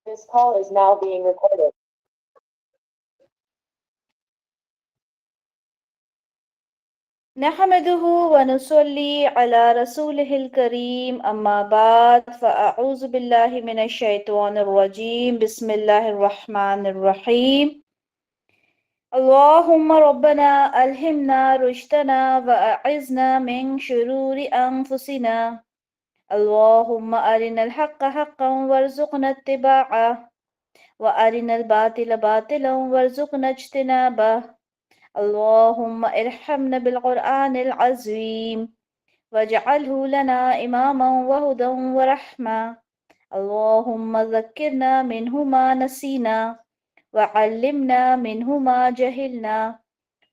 This call is now being recorded. نحمده ونصلي على رسوله الكريم أما بعد فأعوذ بالله من الشيطان الرجيم بسم الله الرحمن الرحيم اللهم ربنا ألهمنا رشدنا وأعذنا من شرور أنفسنا اللهم أرنا الحق حقا وارزقنا اتباعه وأرنا الباطل باطلا وارزقنا اجتنابه اللهم ارحمنا بالقرآن العظيم واجعله لنا إماما وهدى ورحمة اللهم ذكرنا منه ما نسينا وعلمنا منه ما جهلنا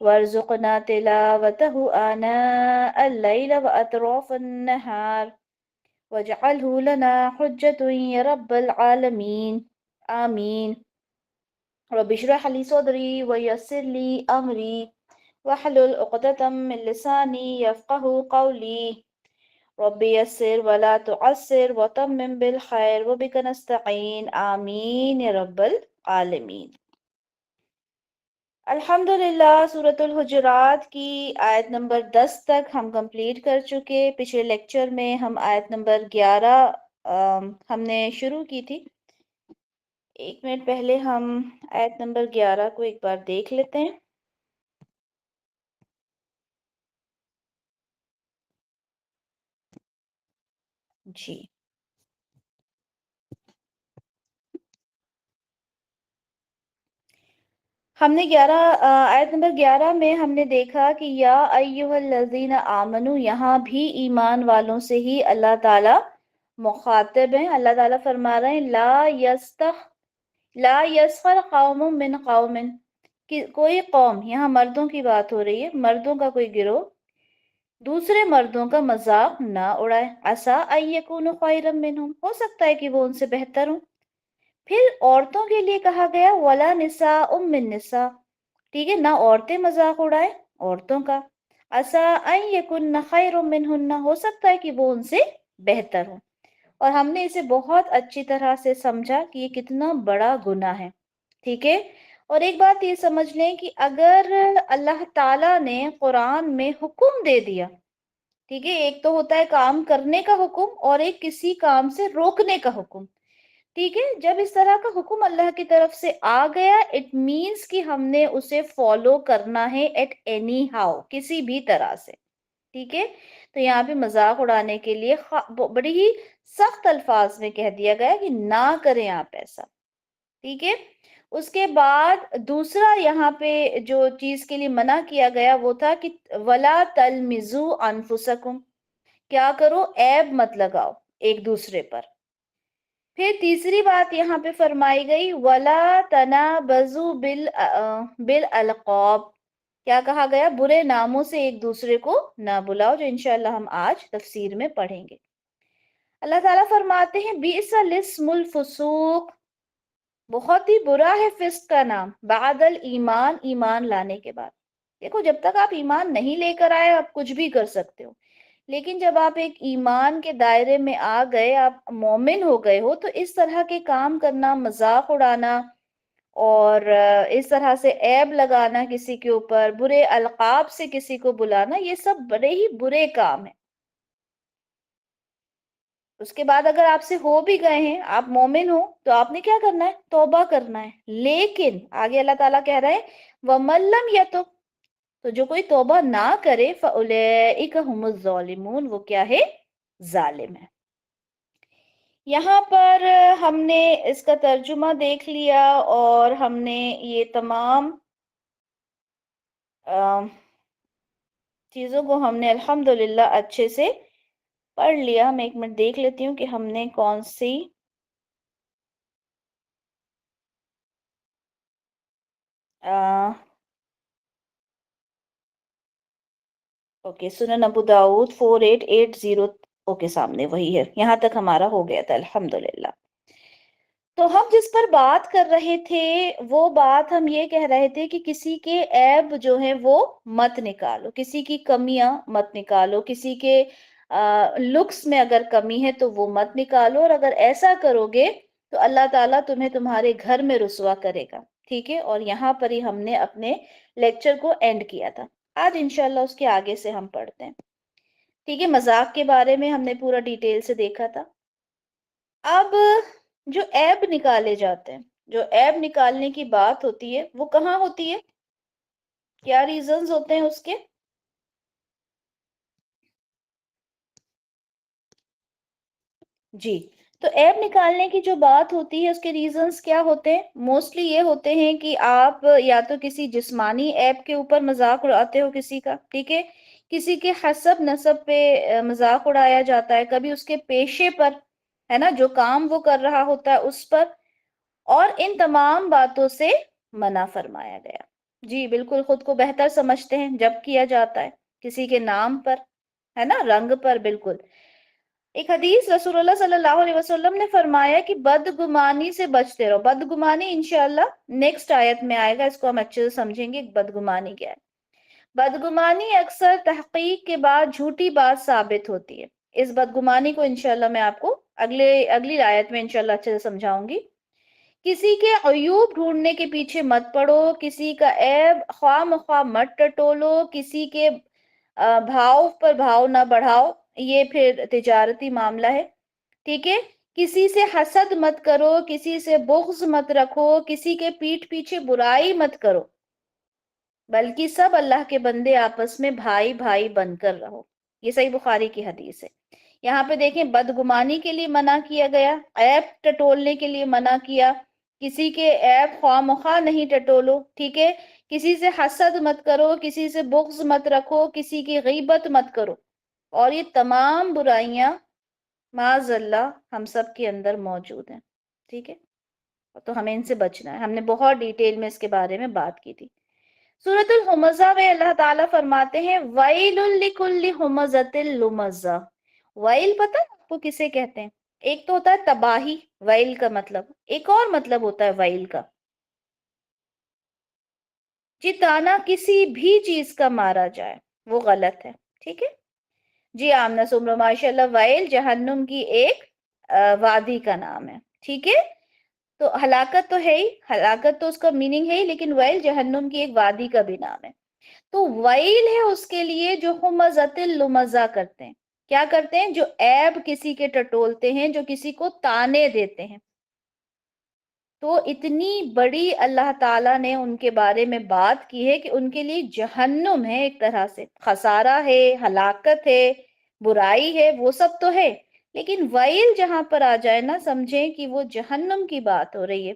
وارزقنا تلاوته آناء الليل وأطراف النهار واجعله لنا حجة يا رب العالمين آمين رب اشرح لي صدري ويسر لي أمري واحلل عقدة من لساني يفقه قولي رب يسر ولا تعسر وتمم بالخير وبك نستعين آمين يا رب العالمين. الحمدللہ سورۃ الحجرات کی آیت نمبر 10 تک ہم کمپلیٹ کر چکے. پچھلے لیکچر میں ہم آیت نمبر 11 ہم نے شروع کی تھی. ایک منٹ پہلے ہم آیت نمبر 11 کو ایک بار دیکھ لیتے ہیں. جی ہم نے آیت نمبر 11 میں ہم نے دیکھا کہ یا ایہا الذین آمنو، یہاں بھی ایمان والوں سے ہی اللہ تعالی مخاطب ہیں. اللہ تعالیٰ فرما رہے ہیں لا یسخر قوم من قوم، کہ کوئی قوم، یہاں مردوں کی بات ہو رہی ہے، مردوں کا کوئی گروہ دوسرے مردوں کا مذاق نہ اڑائے. عسیٰ ان یکونوا خیرا منہم، ہو سکتا ہے کہ وہ ان سے بہتر ہوں. پھر عورتوں کے لیے کہا گیا ولا نساء من نساء، ٹھیک ہے، نہ عورتیں مذاق اڑائے عورتوں کا. عسیٰ ان یکن خیر منہن، ہو سکتا ہے کہ وہ ان سے بہتر ہوں. اور ہم نے اسے بہت اچھی طرح سے سمجھا کہ یہ کتنا بڑا گناہ ہے. ٹھیک ہے. اور ایک بات یہ سمجھ لیں کہ اگر اللہ تعالیٰ نے قرآن میں حکم دے دیا، ٹھیک ہے، ایک تو ہوتا ہے کام کرنے کا حکم اور ایک کسی کام سے روکنے کا حکم. ٹھیک ہے، جب اس طرح کا حکم اللہ کی طرف سے آ گیا، اٹ مینس کہ ہم نے اسے فالو کرنا ہے ایٹ اینی ہاؤ، کسی بھی طرح سے. ٹھیک ہے. تو یہاں پہ مذاق اڑانے کے لیے بڑی ہی سخت الفاظ میں کہہ دیا گیا کہ نہ کریں آپ ایسا. ٹھیک ہے. اس کے بعد دوسرا یہاں پہ جو چیز کے لیے منع کیا گیا وہ تھا کہ وَلَا تَلْمِزُوا أَنفُسَكُمْ، کیا کرو، عیب مت لگاؤ ایک دوسرے پر. پھر تیسری بات یہاں پہ فرمائی گئی وَلَا تَنَابَزُوا بِالْأَلْقَابِ، کیا کہا گیا، برے ناموں سے ایک دوسرے کو نہ بلاؤ، جو انشاءاللہ ہم آج تفسیر میں پڑھیں گے. اللہ تعالیٰ فرماتے ہیں بِئْسَ الاسم الفسوق، بہت ہی برا ہے فسق کا نام، بعد الایمان، ایمان لانے کے بعد. دیکھو جب تک آپ ایمان نہیں لے کر آئے آپ کچھ بھی کر سکتے ہو، لیکن جب آپ ایک ایمان کے دائرے میں آ گئے، آپ مومن ہو گئے ہو، تو اس طرح کے کام کرنا، مذاق اڑانا اور اس طرح سے عیب لگانا کسی کے اوپر، برے القاب سے کسی کو بلانا، یہ سب بڑے ہی برے کام ہیں. اس کے بعد اگر آپ سے ہو بھی گئے ہیں، آپ مومن ہو، تو آپ نے کیا کرنا ہے، توبہ کرنا ہے. لیکن آگے اللہ تعالیٰ کہہ رہے ہیں وَمَن لَّمْ يَتُبْ، تو جو کوئی توبہ نہ کرے فَأُولَئِكَ هُمُ الظَّالِمُونَ، وہ کیا ہے، ظالم ہے. یہاں پر ہم نے اس کا ترجمہ دیکھ لیا اور ہم نے یہ تمام چیزوں کو ہم نے الحمدللہ اچھے سے پڑھ لیا. میں ایک منٹ دیکھ لیتی ہوں کہ ہم نے کون سی اوکے، سنن ابو داؤد 4880، اوکے سامنے وہی ہے، یہاں تک ہمارا ہو گیا تھا الحمدللہ. تو ہم جس پر بات کر رہے تھے وہ بات ہم یہ کہہ رہے تھے کہ کسی کے عیب جو ہے وہ مت نکالو، کسی کی کمیاں مت نکالو، کسی کے لکس میں اگر کمی ہے تو وہ مت نکالو. اور اگر ایسا کرو گے تو اللہ تعالیٰ تمہیں تمہارے گھر میں رسوا کرے گا. ٹھیک ہے، اور یہاں پر ہی ہم نے اپنے لیکچر کو اینڈ کیا تھا. آج انشاءاللہ اس کے آگے سے ہم پڑھتے ہیں. ٹھیک ہے، مذاق کے بارے میں ہم نے پورا ڈیٹیل سے دیکھا تھا. اب جو عیب نکالے جاتے ہیں، جو عیب نکالنے کی بات ہوتی ہے وہ کہاں ہوتی ہے؟ کیا ریزنز ہوتے ہیں اس کے؟ جی، تو عیب نکالنے کی جو بات ہوتی ہے اس کے ریزنز کیا ہوتے ہیں؟ موسٹلی یہ ہوتے ہیں کہ آپ یا تو کسی جسمانی عیب کے اوپر مذاق اڑاتے ہو کسی کا، ٹھیک ہے، کسی کے حسب نسب پہ مذاق اڑایا جاتا ہے، کبھی اس کے پیشے پر، ہے نا، جو کام وہ کر رہا ہوتا ہے اس پر، اور ان تمام باتوں سے منع فرمایا گیا. جی بالکل، خود کو بہتر سمجھتے ہیں جب کیا جاتا ہے کسی کے نام پر، ہے نا، رنگ پر. بالکل. ایک حدیث رسول اللہ صلی اللہ علیہ وسلم نے فرمایا کہ بدگمانی سے بچتے رہو. بدگمانی انشاءاللہ نیکسٹ آیت میں آئے گا، اس کو ہم اچھے سے سمجھیں گے بدگمانی کیا ہے. بدگمانی اکثر تحقیق کے بعد جھوٹی بات ثابت ہوتی ہے. اس بدگمانی کو انشاءاللہ میں آپ کو اگلی آیت میں انشاءاللہ اچھے سے سمجھاؤں گی. کسی کے عیوب ڈھونڈنے کے پیچھے مت پڑو، کسی کا عیب خواہ مخواہ مت ٹٹولو، کسی کے بھاؤ پر بھاؤ نہ بڑھاؤ، یہ پھر تجارتی معاملہ ہے. ٹھیک ہے، کسی سے حسد مت کرو، کسی سے بغض مت رکھو، کسی کے پیٹھ پیچھے برائی مت کرو، بلکہ سب اللہ کے بندے آپس میں بھائی بھائی بن کر رہو. یہ صحیح بخاری کی حدیث ہے. یہاں پہ دیکھیں، بدگمانی کے لیے منع کیا گیا، عیب ٹٹولنے کے لیے منع کیا، کسی کے عیب خواہ مخواہ نہیں ٹٹولو، ٹھیک ہے، کسی سے حسد مت کرو، کسی سے بغض مت رکھو، کسی کی غیبت مت کرو. اور یہ تمام برائیاں معاذ اللہ ہم سب کے اندر موجود ہیں. ٹھیک ہے، تو ہمیں ان سے بچنا ہے. ہم نے بہت ڈیٹیل میں اس کے بارے میں بات کی تھی. سورۃ الہمزہ میں اللہ تعالیٰ فرماتے ہیں وَيْلٌ لِكُلِّ هُمَزَةٍ لُمَزَةٍ. وائل پتہ ہے آپ کو کسے کہتے ہیں؟ ایک تو ہوتا ہے تباہی، وائل کا مطلب، ایک اور مطلب ہوتا ہے وائل کا جتانا کسی بھی چیز کا مارا جائے وہ غلط ہے. ٹھیک ہے جی. آمنہ سمرو ماشاء اللہ. وائل جہنم کی ایک وادی کا نام ہے. ٹھیک ہے، تو ہلاکت تو ہے ہی، ہلاکت تو اس کا میننگ ہے ہی، لیکن وائل جہنم کی ایک وادی کا بھی نام ہے. تو وائل ہے اس کے لیے جو ہمزۃ لمزہ کرتے ہیں. کیا کرتے ہیں؟ جو عیب کسی کے ٹٹولتے ہیں، جو کسی کو تانے دیتے ہیں. تو اتنی بڑی اللہ تعالیٰ نے ان کے بارے میں بات کی ہے کہ ان کے لیے جہنم ہے، ایک طرح سے خسارہ ہے، ہلاکت ہے، برائی ہے، وہ سب تو ہے، لیکن وائل جہاں پر آ جائے نا، سمجھیں کہ وہ جہنم کی بات ہو رہی ہے.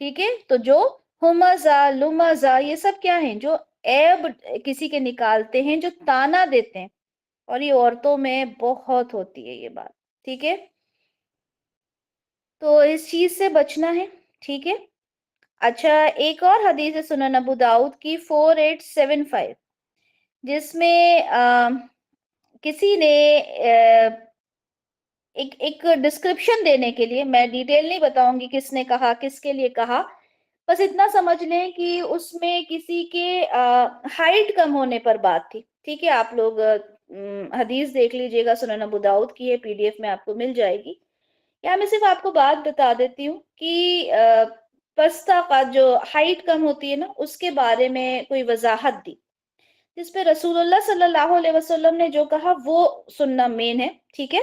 ٹھیک ہے، تو جو ہمزہ لمزہ یہ سب کیا ہیں؟ جو عیب کسی کے نکالتے ہیں، جو تانا دیتے ہیں. اور یہ عورتوں میں بہت ہوتی ہے یہ بات. ٹھیک ہے، تو اس چیز سے بچنا ہے. ٹھیک ہے. اچھا، ایک اور حدیث ہے سنن ابو داؤد کی 4875، جس میں کسی نے ایک ڈسکرپشن دینے کے لیے، میں ڈیٹیل نہیں بتاؤں گی کس نے کہا، کس کے لیے کہا، بس اتنا سمجھ لیں کہ اس میں کسی کے ہائٹ کم ہونے پر بات تھی. ٹھیک ہے، آپ لوگ حدیث دیکھ لیجئے گا، سنن ابو داؤد کی ہے، پی ڈی ایف میں آپ کو مل جائے گی. یا میں صرف آپ کو بات بتا دیتی ہوں کہ پستہ کا جو ہائٹ کم ہوتی ہے نا، اس کے بارے میں کوئی وضاحت دی، جس پہ رسول اللہ صلی اللہ علیہ وسلم نے جو کہا وہ سننا مین ہے. ٹھیک ہے،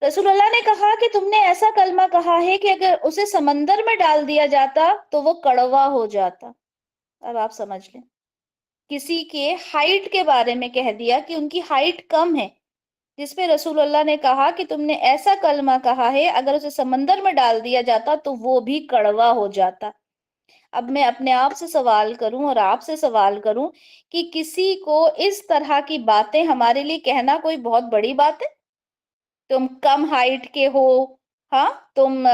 رسول اللہ نے کہا کہ تم نے ایسا کلمہ کہا ہے کہ اگر اسے سمندر میں ڈال دیا جاتا تو وہ کڑوا ہو جاتا. اب آپ سمجھ لیں، کسی کے ہائٹ کے بارے میں کہہ دیا کہ ان کی ہائٹ کم ہے، جس پہ رسول اللہ نے کہا کہ تم نے ایسا کلمہ کہا ہے اگر اسے سمندر میں ڈال دیا جاتا تو وہ بھی کڑوا ہو جاتا. اب میں اپنے آپ سے سوال کروں اور آپ سے سوال کروں کہ کسی کو اس طرح کی باتیں ہمارے لیے کہنا کوئی بہت بڑی بات ہے؟ تم کم ہائٹ کے ہو، ہاں، تم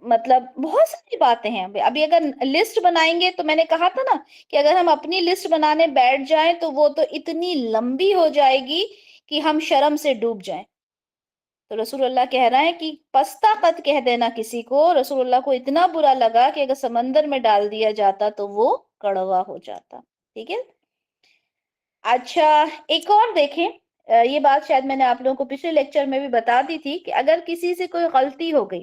مطلب بہت ساری باتیں ہیں. ابھی اگر لسٹ بنائیں گے تو میں نے کہا تھا نا کہ اگر ہم اپنی لسٹ بنانے بیٹھ جائیں تو وہ تو اتنی لمبی ہو جائے گی کہ ہم شرم سے ڈوب جائیں. تو رسول اللہ کہہ رہا ہے کہ پستہ قط کہہ دینا کسی کو، رسول اللہ کو اتنا برا لگا کہ اگر سمندر میں ڈال دیا جاتا تو وہ کڑوا ہو جاتا. ٹھیک ہے. اچھا، ایک اور دیکھیں، یہ بات شاید میں نے آپ لوگوں کو پچھلے لیکچر میں بھی بتا دی تھی کہ اگر کسی سے کوئی غلطی ہو گئی،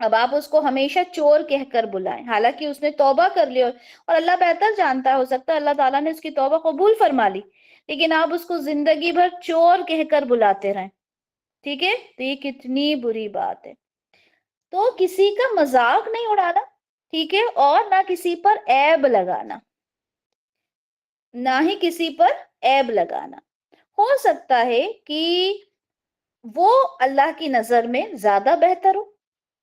اب آپ اس کو ہمیشہ چور کہہ کر بلائیں، حالانکہ اس نے توبہ کر لی اور اللہ بہتر جانتا ہے، ہو سکتا ہے اللہ تعالیٰ نے اس کی توبہ قبول فرما لی، لیکن آپ اس کو زندگی بھر چور کہہ کر بلاتے رہیں، ٹھیک ہے؟ تو یہ کتنی بری بات ہے۔ تو کسی کا مذاق نہیں اڑانا، ٹھیک ہے، اور نہ کسی پر عیب لگانا، نہ ہی کسی پر عیب لگانا۔ ہو سکتا ہے کہ وہ اللہ کی نظر میں زیادہ بہتر ہو،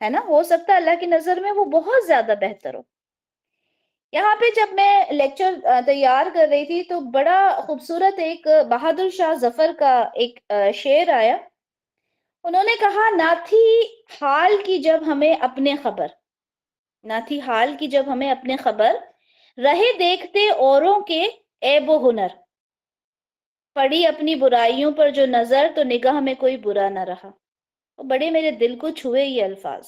ہے نا، ہو سکتا ہے اللہ کی نظر میں وہ بہت زیادہ بہتر ہو۔ یہاں پہ جب میں لیکچر تیار کر رہی تھی تو بڑا خوبصورت ایک بہادر شاہ ظفر کا ایک شعر آیا، انہوں نے کہا، نہ تھی حال کی جب ہمیں اپنے خبر، نہ تھی حال کی جب ہمیں اپنے خبر، رہے دیکھتے اوروں کے عیب و ہنر، پڑی اپنی برائیوں پر جو نظر تو نگاہ میں کوئی برا نہ رہا۔ بڑے میرے دل کو چھوئے یہ الفاظ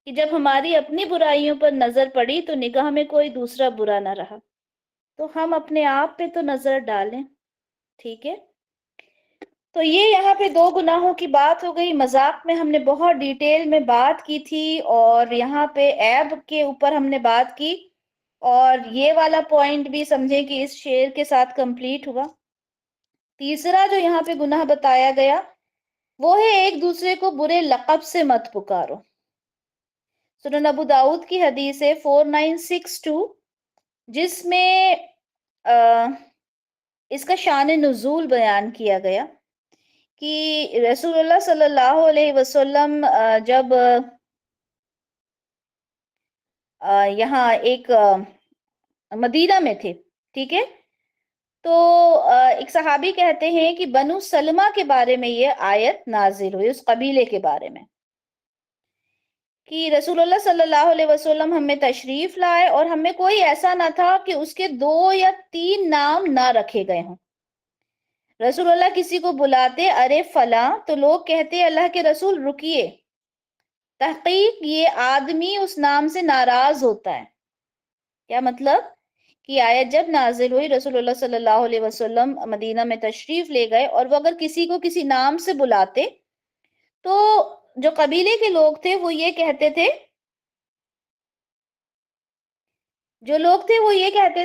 کہ جب ہماری اپنی برائیوں پر نظر پڑی تو نگاہ میں کوئی دوسرا برا نہ رہا۔ تو ہم اپنے آپ پہ تو نظر ڈالیں، ٹھیک ہے؟ تو یہ یہاں پہ دو گناہوں کی بات ہو گئی، مذاق میں ہم نے بہت ڈیٹیل میں بات کی تھی، اور یہاں پہ عیب کے اوپر ہم نے بات کی، اور یہ والا پوائنٹ بھی سمجھیں کہ اس شعر کے ساتھ کمپلیٹ ہوا۔ تیسرا جو یہاں پہ گناہ بتایا گیا وہ ہے ایک دوسرے کو برے لقب سے مت پکارو۔ سنن ابو داؤد کی حدیث ہے 4962، جس میں اس کا شان نزول بیان کیا گیا کہ رسول اللہ صلی اللہ علیہ وسلم جب یہاں ایک مدینہ میں تھے، ٹھیک ہے، تو ایک صحابی کہتے ہیں کہ بنو سلمہ کے بارے میں یہ آیت نازل ہوئی، اس قبیلے کے بارے میں، کہ رسول اللہ صلی اللہ علیہ وسلم ہمیں تشریف لائے اور ہمیں کوئی ایسا نہ تھا کہ اس کے 2 یا 3 نام نہ رکھے گئے ہوں۔ رسول اللہ کسی کو بلاتے، ارے فلاں، تو لوگ کہتے اللہ کے رسول رکیے، تحقیق یہ آدمی اس نام سے ناراض ہوتا ہے۔ کیا مطلب؟ کہ آیت جب نازل ہوئی، رسول اللہ صلی اللہ علیہ وسلم مدینہ میں تشریف لے گئے، اور وہ اگر کسی کو کسی نام سے بلاتے تو جو قبیلے کے لوگ تھے وہ یہ کہتے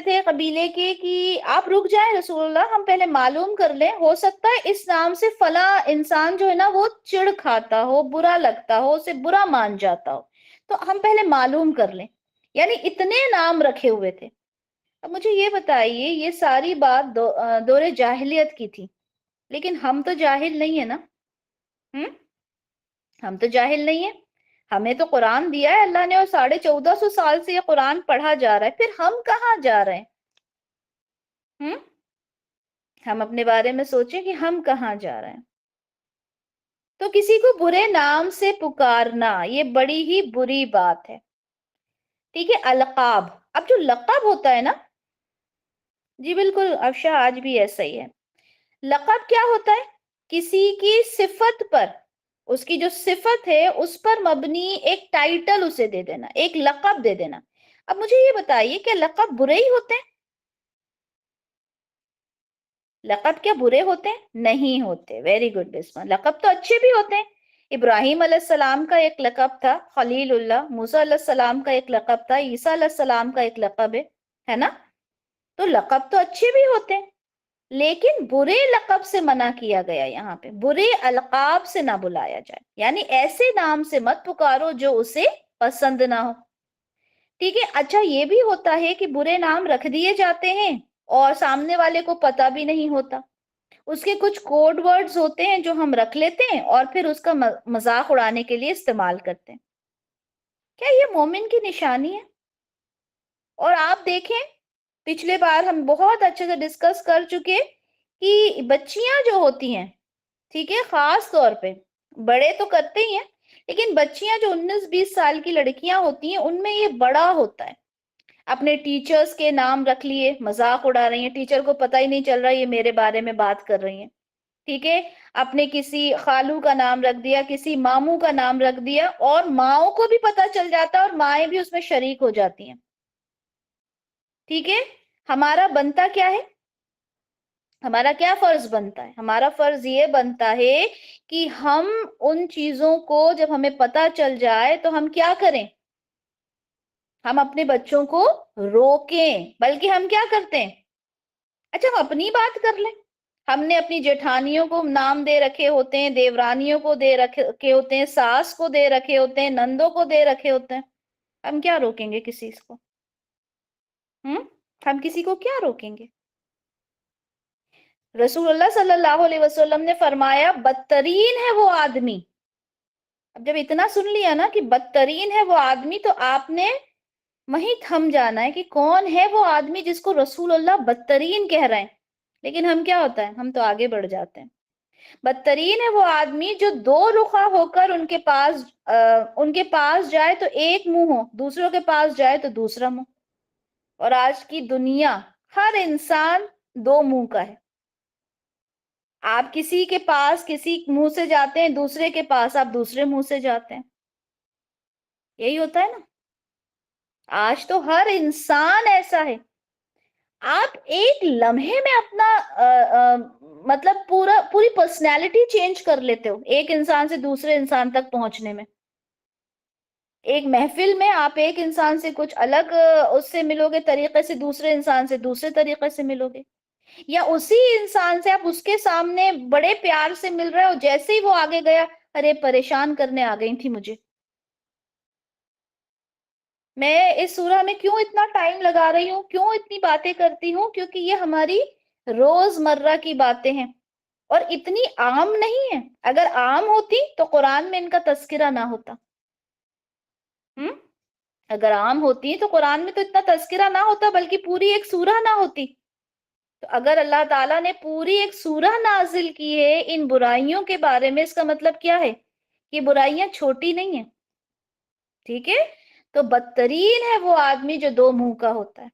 تھے، قبیلے کے، کہ آپ رک جائیں رسول اللہ، ہم پہلے معلوم کر لیں، ہو سکتا ہے اس نام سے فلاں انسان جو ہے نا وہ چڑ کھاتا ہو، برا لگتا ہو، اسے برا مان جاتا ہو، تو ہم پہلے معلوم کر لیں۔ یعنی اتنے نام رکھے ہوئے تھے۔ اب مجھے یہ بتائیے، یہ ساری بات دور جاہلیت کی تھی، لیکن ہم تو جاہل نہیں ہیں نا، ہم تو جاہل نہیں ہیں، ہمیں تو قرآن دیا ہے اللہ نے، اور 1450 سال سے یہ قرآن پڑھا جا رہا ہے، پھر ہم کہاں جا رہے ہیں؟ ہم اپنے بارے میں سوچیں کہ ہم کہاں جا رہے ہیں۔ تو کسی کو برے نام سے پکارنا یہ بڑی ہی بری بات ہے، ٹھیک ہے؟ القاب، اب جو لقب ہوتا ہے نا، جی بالکل افشا، آج بھی ایسا ہی ہے۔ لقب کیا ہوتا ہے؟ کسی کی صفت پر، اس کی جو صفت ہے اس پر مبنی ایک ٹائٹل اسے دے دینا، ایک لقب دے دینا۔ اب مجھے یہ بتائیے کہ لقب برے ہی ہوتے ہیں؟ لقب کیا برے ہوتے ہیں؟ نہیں ہوتے۔ ویری گڈ بسمہ، لقب تو اچھے بھی ہوتے ہیں۔ ابراہیم علیہ السلام کا ایک لقب تھا خلیل اللہ، موسیٰ علیہ السلام کا ایک لقب تھا، عیسیٰ علیہ السلام کا ایک لقب ہے نا؟ تو لقب تو اچھے بھی ہوتے ہیں، لیکن برے لقب سے منع کیا گیا، یہاں پہ برے القاب سے نہ بلایا جائے، یعنی ایسے نام سے مت پکارو جو اسے پسند نہ ہو، ٹھیک ہے؟ اچھا یہ بھی ہوتا ہے کہ برے نام رکھ دیے جاتے ہیں اور سامنے والے کو پتہ بھی نہیں ہوتا، اس کے کچھ کوڈ ورڈز ہوتے ہیں جو ہم رکھ لیتے ہیں اور پھر اس کا مذاق اڑانے کے لیے استعمال کرتے ہیں۔ کیا یہ مومن کی نشانی ہے؟ اور آپ دیکھیں، پچھلے بار ہم بہت اچھے سے ڈسکس کر چکے کہ بچیاں جو ہوتی ہیں، ٹھیک ہے، خاص طور پہ بڑے تو کرتے ہی ہیں، لیکن بچیاں جو 19-20 سال کی لڑکیاں ہوتی ہیں ان میں یہ بڑا ہوتا ہے، اپنے ٹیچرز کے نام رکھ لیے، مذاق اڑا رہی ہیں، ٹیچر کو پتہ ہی نہیں چل رہا یہ میرے بارے میں بات کر رہی ہیں، ٹھیک ہے؟ اپنے کسی خالو کا نام رکھ دیا، کسی ماموں کا نام رکھ دیا، اور ماؤں کو بھی پتہ چل جاتا ہے اور مائیں بھی اس میں شریک ہو جاتی ہیں، ٹھیک ہے؟ ہمارا بنتا کیا ہے؟ ہمارا کیا فرض بنتا ہے؟ ہمارا فرض یہ بنتا ہے کہ ہم ان چیزوں کو جب ہمیں پتہ چل جائے تو ہم کیا کریں؟ ہم اپنے بچوں کو روکیں، بلکہ ہم کیا کرتے ہیں؟ اچھا ہم اپنی بات کر لیں، ہم نے اپنی جیٹھانیوں کو نام دے رکھے ہوتے ہیں، دیورانیوں کو دے رکھے ہوتے ہیں، ساس کو دے رکھے ہوتے ہیں، نندوں کو دے رکھے ہوتے ہیں، ہم کیا روکیں گے کسی کو؟ ہم کسی کو کیا روکیں گے؟ رسول اللہ صلی اللہ علیہ وسلم نے فرمایا بدترین ہے وہ آدمی. اب جب اتنا سن لیا نا کہ بدترین ہے وہ آدمی، تو آپ نے وہیں تھم جانا ہے کہ کون ہے وہ آدمی جس کو رسول اللہ بدترین کہہ رہے ہیں. لیکن ہم کیا ہوتا ہے، ہم تو آگے بڑھ جاتے ہیں. بدترین ہے وہ آدمی جو دو رخا ہو کر ان کے پاس جائے تو ایک منہ ہو، دوسروں کے پاس جائے تو دوسرا منہ. اور آج کی دنیا ہر انسان دو منہ کا ہے. آپ کسی کے پاس کسی منہ سے جاتے ہیں، دوسرے کے پاس آپ دوسرے منہ سے جاتے ہیں. یہی ہوتا ہے نا. آج تو ہر انسان ایسا ہے. آپ ایک لمحے میں اپنا مطلب پوری پرسنالٹی چینج کر لیتے ہو ایک انسان سے دوسرے انسان تک پہنچنے میں. ایک محفل میں آپ ایک انسان سے کچھ الگ اس سے ملو گے طریقے سے، دوسرے انسان سے دوسرے طریقے سے ملو گے. یا اسی انسان سے آپ اس کے سامنے بڑے پیار سے مل رہے ہو، جیسے ہی وہ آگے گیا، ارے پریشان کرنے آ گئی تھی مجھے. میں اس سورہ میں کیوں اتنا ٹائم لگا رہی ہوں، کیوں اتنی باتیں کرتی ہوں؟ کیونکہ یہ ہماری روز مرہ کی باتیں ہیں اور اتنی عام نہیں ہے. اگر عام ہوتی تو قرآن میں ان کا تذکرہ نہ ہوتا. اگر عام ہوتی تو قرآن میں تو اتنا تذکرہ نہ ہوتا، بلکہ پوری ایک سورہ نہ ہوتی. تو اگر اللہ تعالیٰ نے پوری ایک سورہ نازل کی ہے ان برائیوں کے بارے میں، اس کا مطلب کیا ہے؟ یہ برائیاں چھوٹی نہیں ہیں. ٹھیک ہے؟ تو بدترین ہے وہ آدمی جو دو منہ کا ہوتا ہے.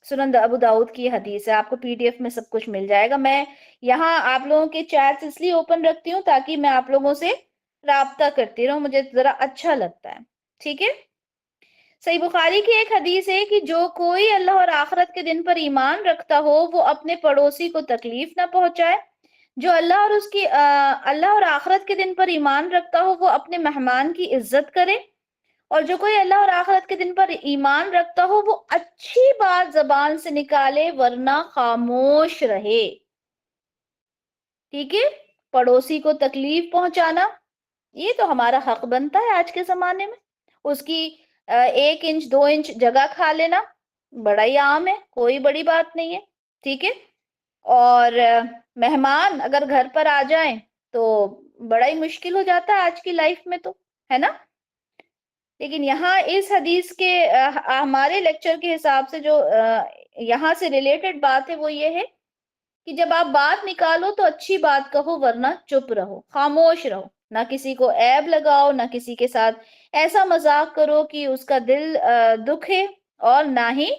سنن ابو داؤد کی حدیث ہے، آپ کو پی ڈی ایف میں سب کچھ مل جائے گا. میں یہاں آپ لوگوں کے چیٹس اس لیے اوپن رکھتی ہوں تاکہ میں آپ لوگوں سے رابطہ کرتی رہوں، مجھے ذرا اچھا لگتا ہے. ٹھیک ہے؟ صحیح بخاری کی ایک حدیث ہے کہ جو کوئی اللہ اور آخرت کے دن پر ایمان رکھتا ہو وہ اپنے پڑوسی کو تکلیف نہ پہنچائے. جو اللہ اور آخرت کے دن پر ایمان رکھتا ہو وہ اپنے مہمان کی عزت کرے. اور جو کوئی اللہ اور آخرت کے دن پر ایمان رکھتا ہو وہ اچھی بات زبان سے نکالے ورنہ خاموش رہے. ٹھیک ہے؟ پڑوسی کو تکلیف پہنچانا یہ تو ہمارا حق بنتا ہے آج کے زمانے میں. اس کی 1 انچ 2 انچ جگہ کھا لینا بڑا ہی عام ہے، کوئی بڑی بات نہیں ہے. ٹھیک ہے؟ اور مہمان اگر گھر پر آ جائیں تو بڑا ہی مشکل ہو جاتا ہے آج کی لائف میں، تو ہے نا. لیکن یہاں اس حدیث کے ہمارے لیکچر کے حساب سے جو یہاں سے ریلیٹڈ بات ہے وہ یہ ہے کہ جب آپ بات نکالو تو اچھی بات کہو ورنہ چپ رہو، خاموش رہو. نہ کسی کو عیب لگاؤ، نہ کسی کے ساتھ ایسا مذاق کرو کہ اس کا دل دکھے، اور نہ ہی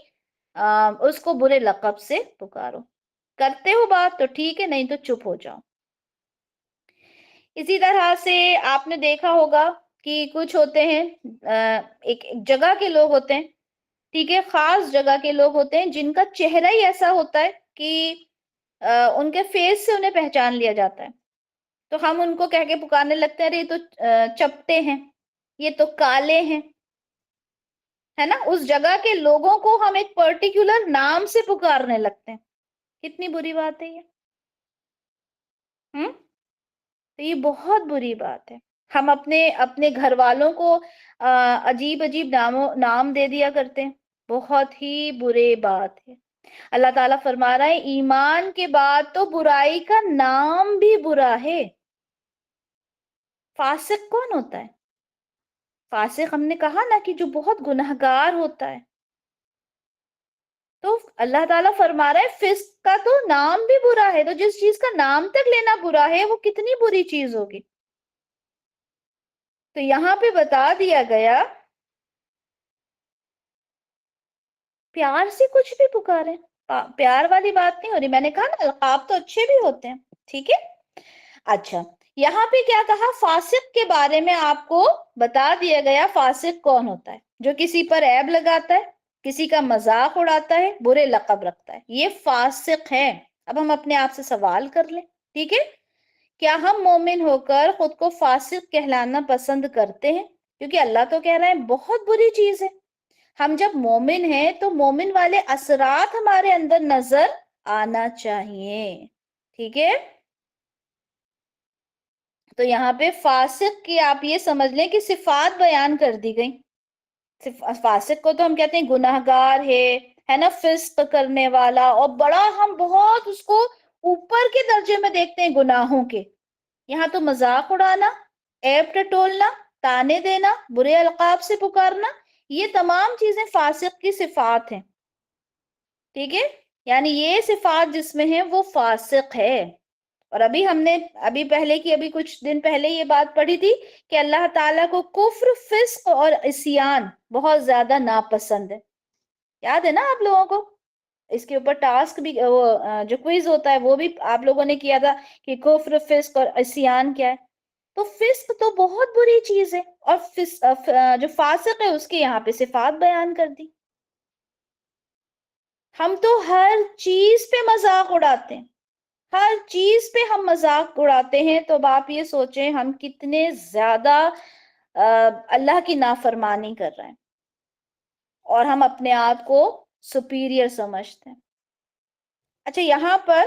اس کو برے لقب سے پکارو. کرتے ہو بات تو ٹھیک ہے، نہیں تو چپ ہو جاؤ. اسی طرح سے آپ نے دیکھا ہوگا کہ کچھ ہوتے ہیں ایک جگہ کے لوگ ہوتے ہیں، ٹھیک ہے، خاص جگہ کے لوگ ہوتے ہیں جن کا چہرہ ہی ایسا ہوتا ہے کہ ان کے فیس سے انہیں پہچان لیا جاتا ہے. تو ہم ان کو کہہ کے پکارنے لگتے ہیں ارے یہ تو چپٹے ہیں، یہ تو کالے ہیں، ہے نا. اس جگہ کے لوگوں کو ہم ایک پرٹیکولر نام سے پکارنے لگتے ہیں. کتنی بری بات ہے یہ. تو یہ بہت بری بات ہے. ہم اپنے گھر والوں کو عجیب عجیب نام دے دیا کرتے ہیں. بہت ہی برے بات ہے. اللہ تعالیٰ فرما رہا ہے ایمان کے بعد تو برائی کا نام بھی برا ہے. فاسق کون ہوتا ہے؟ فاسق ہم نے کہا نا کہ جو بہت گنہگار ہوتا ہے. تو اللہ تعالیٰ فرما رہا ہے فسق کا تو نام بھی برا ہے. تو جس چیز کا نام تک لینا برا ہے وہ کتنی بری چیز ہوگی. تو یہاں پہ بتا دیا گیا پیار سے کچھ بھی پکارے، پیار والی بات نہیں ہو رہی. میں نے کہا نا القاب تو اچھے بھی ہوتے ہیں. ٹھیک ہے؟ اچھا یہاں پہ کیا کہا؟ فاسق کے بارے میں آپ کو بتا دیا گیا فاسق کون ہوتا ہے. جو کسی پر عیب لگاتا ہے، کسی کا مذاق اڑاتا ہے، برے لقب رکھتا ہے، یہ فاسق ہے. اب ہم اپنے آپ سے سوال کر لیں، ٹھیک ہے، کیا ہم مومن ہو کر خود کو فاسق کہلانا پسند کرتے ہیں؟ کیونکہ اللہ تو کہہ رہا ہے بہت بری چیز ہے. ہم جب مومن ہیں تو مومن والے اثرات ہمارے اندر نظر آنا چاہیے، ٹھیک ہے. تو یہاں پہ فاسق کی آپ یہ سمجھ لیں کہ صفات بیان کر دی گئی. فاسق کو تو ہم کہتے ہیں گناہگار ہے نا، فسق کرنے والا، اور بڑا ہم بہت اس کو اوپر کے درجے میں دیکھتے ہیں گناہوں کے. یہاں تو مذاق اڑانا، عیب ٹٹولنا، تانے دینا، برے القاب سے پکارنا، یہ تمام چیزیں فاسق کی صفات ہیں، ٹھیک ہے. یعنی یہ صفات جس میں ہیں وہ فاسق ہے. اور ابھی کچھ دن پہلے یہ بات پڑھی تھی کہ اللہ تعالیٰ کو کفر، فسق اور عصیان بہت زیادہ ناپسند ہے. یاد ہے نا آپ لوگوں کو؟ اس کے اوپر ٹاسک بھی، جو کوئز ہوتا ہے وہ بھی آپ لوگوں نے کیا تھا کہ کفر، فسق اور عصیان کیا ہے. تو فسق تو بہت بری چیز ہے، اور جو فاسق ہے اس کے یہاں پہ صفات بیان کر دی. ہم تو ہر چیز پہ مذاق اڑاتے ہیں، ہر چیز پہ ہم مذاق اڑاتے ہیں. تو اب آپ یہ سوچیں ہم کتنے زیادہ اللہ کی نافرمانی کر رہے ہیں، اور ہم اپنے آپ کو سپیریئر سمجھتے ہیں. اچھا، یہاں پر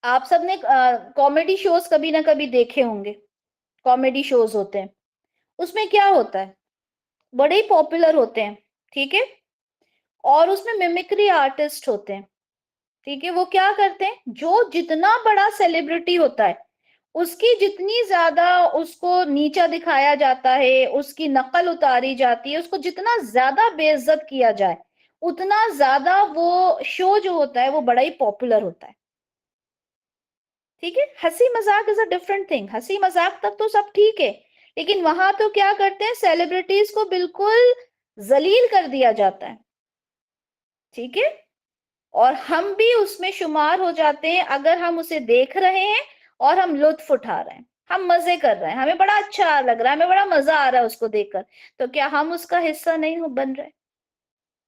آپ سب نے کامیڈی شوز کبھی نہ کبھی دیکھے ہوں گے. کامیڈی شوز ہوتے ہیں، اس میں کیا ہوتا ہے، بڑے ہی پاپولر ہوتے ہیں، ٹھیک ہے، اور اس میں میمکری آرٹسٹ ہوتے ہیں، ٹھیک ہے. وہ کیا کرتے ہیں، جو جتنا بڑا سیلیبریٹی ہوتا ہے اس کی جتنی زیادہ اس کو نیچا دکھایا جاتا ہے، اس کی نقل اتاری جاتی ہے، اس کو جتنا زیادہ بے عزت کیا جائے اتنا زیادہ وہ شو جو ہوتا ہے وہ بڑا ہی پاپولر ہوتا ہے، ٹھیک ہے. ہنسی مذاق از اے ڈفرنٹ تھنگ، ہنسی مذاق تک تو سب ٹھیک ہے، لیکن وہاں تو کیا کرتے ہیں، سیلیبریٹیز کو بالکل ذلیل کر دیا جاتا ہے، ٹھیک ہے. اور ہم بھی اس میں شمار ہو جاتے ہیں اگر ہم اسے دیکھ رہے ہیں اور ہم لطف اٹھا رہے ہیں، ہم مزے کر رہے ہیں، ہمیں بڑا اچھا لگ رہا ہے، ہمیں بڑا مزہ آ رہا ہے اس کو دیکھ کر. تو کیا ہم اس کا حصہ نہیں بن رہے؟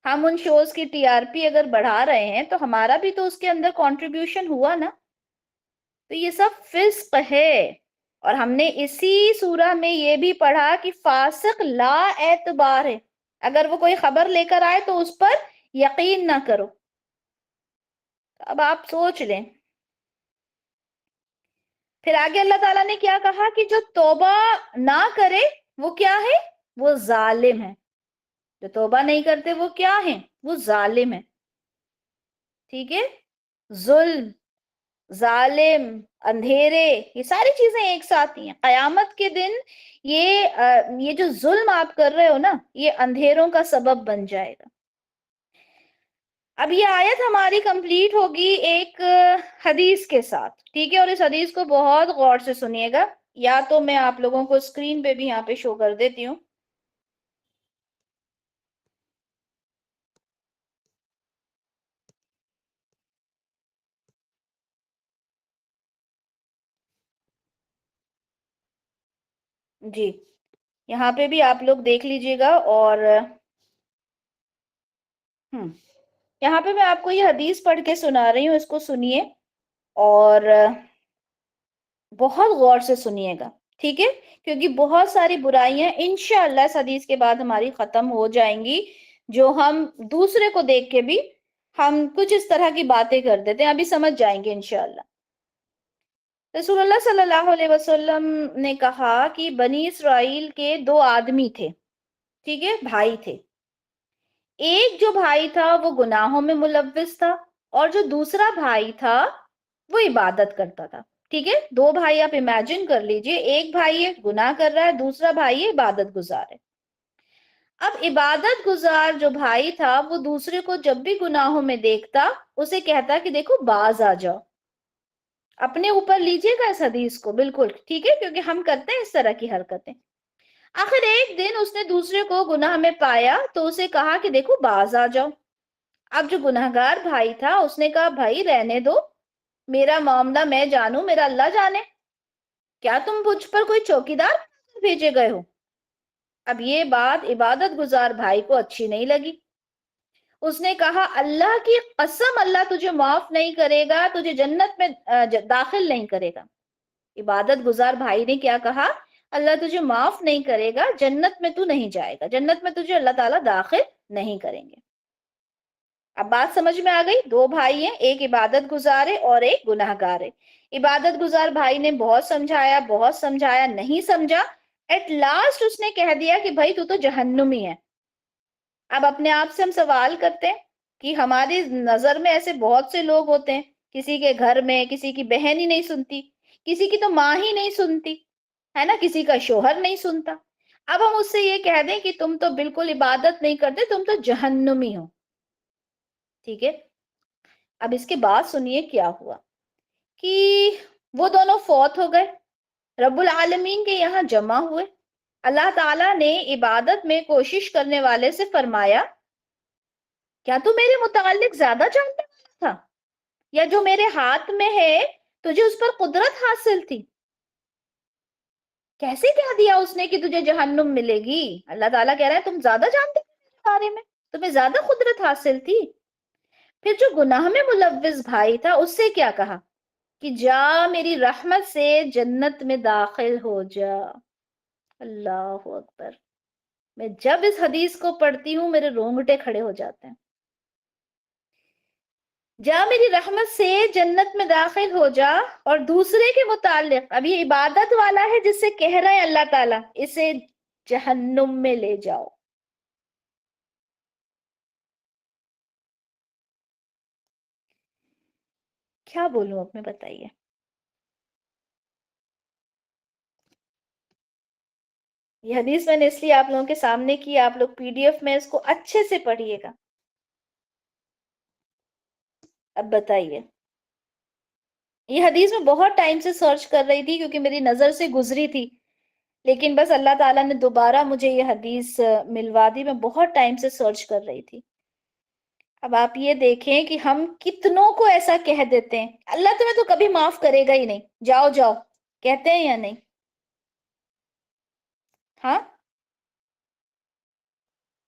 ہم ان شوز کی ٹی آر پی اگر بڑھا رہے ہیں تو ہمارا بھی تو اس کے اندر کنٹریبیوشن ہوا نا. تو یہ سب فسق ہے. اور ہم نے اسی سورہ میں یہ بھی پڑھا کہ فاسق لا اعتبار ہے، اگر وہ کوئی خبر لے کر آئے تو اس پر یقین نہ کرو. اب آپ سوچ لیں، پھر آگے اللہ تعالیٰ نے کیا کہا کہ جو توبہ نہ کرے وہ کیا ہے، وہ ظالم ہے. جو توبہ نہیں کرتے وہ کیا ہیں، وہ ظالم ہے، ٹھیک ہے. ظلم، ظالم، اندھیرے، یہ ساری چیزیں ایک ساتھ ہی ہیں. قیامت کے دن یہ جو ظلم آپ کر رہے ہو نا، یہ اندھیروں کا سبب بن جائے گا. اب یہ آیت ہماری کمپلیٹ ہوگی ایک حدیث کے ساتھ، ٹھیک ہے، اور اس حدیث کو بہت غور سے سنیے گا. یا تو میں آپ لوگوں کو اسکرین پہ بھی یہاں پہ شو کر دیتی ہوں. جی، یہاں پہ بھی آپ لوگ دیکھ لیجئے گا. اور یہاں پہ میں آپ کو یہ حدیث پڑھ کے سنا رہی ہوں، اس کو سنیے اور بہت غور سے سنیے گا، ٹھیک ہے، کیونکہ بہت ساری برائیاں انشاءاللہ اس حدیث کے بعد ہماری ختم ہو جائیں گی، جو ہم دوسرے کو دیکھ کے بھی ہم کچھ اس طرح کی باتیں کر دیتے ہیں، ابھی سمجھ جائیں گے انشاءاللہ. رسول اللہ صلی اللہ علیہ وسلم نے کہا کہ بنی اسرائیل کے دو آدمی تھے، ٹھیک ہے، بھائی تھے. ایک جو بھائی تھا وہ گناہوں میں ملوث تھا، اور جو دوسرا بھائی تھا وہ عبادت کرتا تھا. ٹھیک ہے، دو بھائی آپ امیجن کر لیجئے، ایک بھائی ہے گناہ کر رہا ہے، دوسرا بھائی ہے عبادت گزار ہے. اب عبادت گزار جو بھائی تھا وہ دوسرے کو جب بھی گناہوں میں دیکھتا اسے کہتا کہ دیکھو باز آ جاؤ. اپنے اوپر لیجئے گا اس حدیث کو، بالکل ٹھیک ہے، کیونکہ ہم کرتے ہیں اس طرح کی حرکتیں. آخر ایک دن اس نے دوسرے کو گناہ میں پایا تو اسے کہا کہ دیکھو باز آ جاؤ. اب جو گناہگار بھائی تھا اس نے کہا بھائی رہنے دو، میرا معاملہ میں جانوں، میرا اللہ جانے، کیا تم مجھ پر کوئی چوکیدار بھیجے گئے ہو؟ اب یہ بات عبادت گزار بھائی کو اچھی نہیں لگی. اس نے کہا اللہ کی قسم اللہ تجھے معاف نہیں کرے گا، تجھے جنت میں داخل نہیں کرے گا۔ عبادت گزار بھائی نے کیا کہا؟ اللہ تجھے معاف نہیں کرے گا، جنت میں تو نہیں جائے گا، جنت میں تجھے اللہ تعالیٰ داخل نہیں کریں گے۔ اب بات سمجھ میں آ گئی؟ دو بھائی ہیں، ایک عبادت گزار ہے اور ایک گناہ گار ہے۔ عبادت گزار بھائی نے بہت سمجھایا، نہیں سمجھا۔ ایٹ لاسٹ اس نے کہہ دیا کہ بھائی تو جہنمی ہے۔ اب اپنے آپ سے ہم سوال کرتے ہیں کہ ہماری نظر میں ایسے بہت سے لوگ ہوتے ہیں، کسی کے گھر میں کسی کی بہن ہی نہیں سنتی، کسی کی تو ماں ہی نہیں سنتی ہے نا، کسی کا شوہر نہیں سنتا۔ اب ہم اس سے یہ کہہ دیں کہ تم تو بالکل عبادت نہیں کرتے، تم تو جہنمی ہو، ٹھیک ہے؟ اب اس کے بعد سنیے کیا ہوا کہ وہ دونوں فوت ہو گئے، رب العالمین کے یہاں جمع ہوئے۔ اللہ تعالیٰ نے عبادت میں کوشش کرنے والے سے فرمایا کیا تو میرے متعلق زیادہ جاننے والا تھا، یا جو میرے ہاتھ میں ہے تجھے اس پر قدرت حاصل تھی؟ کیسے کہہ دیا اس نے کہ تجھے جہنم ملے گی؟ اللہ تعالیٰ کہہ رہا ہے تم زیادہ جانتے ہو میرے بارے میں، تمہیں زیادہ قدرت حاصل تھی۔ پھر جو گناہ میں ملوث بھائی تھا اس سے کیا کہا کہ جا میری رحمت سے جنت میں داخل ہو جا۔ اللہ اکبر! میں جب اس حدیث کو پڑھتی ہوں میرے رونگٹے کھڑے ہو جاتے ہیں۔ جا میری رحمت سے جنت میں داخل ہو جا، اور دوسرے کے متعلق اب یہ عبادت والا ہے جس سے کہہ رہے ہیں اللہ تعالیٰ اسے جہنم میں لے جاؤ۔ کیا بولوں اب میں، بتائیے؟ یہ حدیث میں نے اس لیے آپ لوگوں کے سامنے کی، آپ لوگ پی ڈی ایف میں اس کو اچھے سے پڑھیے گا۔ اب بتائیے، یہ حدیث میں بہت ٹائم سے سرچ کر رہی تھی کیونکہ میری نظر سے گزری تھی، لیکن بس اللہ تعالیٰ نے دوبارہ مجھے یہ حدیث ملوا دی، میں بہت ٹائم سے سرچ کر رہی تھی۔ اب آپ یہ دیکھیں کہ ہم کتنوں کو ایسا کہہ دیتے ہیں اللہ تمہیں تو کبھی معاف کرے گا ہی نہیں، جاؤ جاؤ، کہتے ہیں یا نہیں؟ ہاں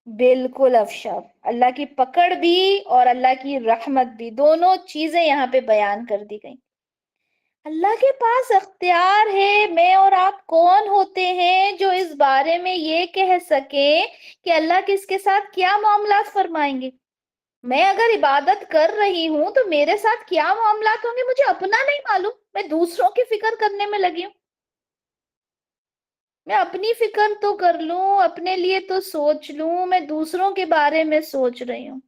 بالکل افشاب، اللہ کی پکڑ بھی اور اللہ کی رحمت بھی، دونوں چیزیں یہاں پہ بیان کر دی گئیں۔ اللہ کے پاس اختیار ہے، میں اور آپ کون ہوتے ہیں جو اس بارے میں یہ کہہ سکیں کہ اللہ کس کے ساتھ کیا معاملات فرمائیں گے؟ میں اگر عبادت کر رہی ہوں تو میرے ساتھ کیا معاملات ہوں گے مجھے اپنا نہیں معلوم، میں دوسروں کی فکر کرنے میں لگی ہوں۔ میں اپنی فکر تو کر لوں، اپنے لیے تو سوچ لوں، میں دوسروں کے بارے میں سوچ رہی ہوں۔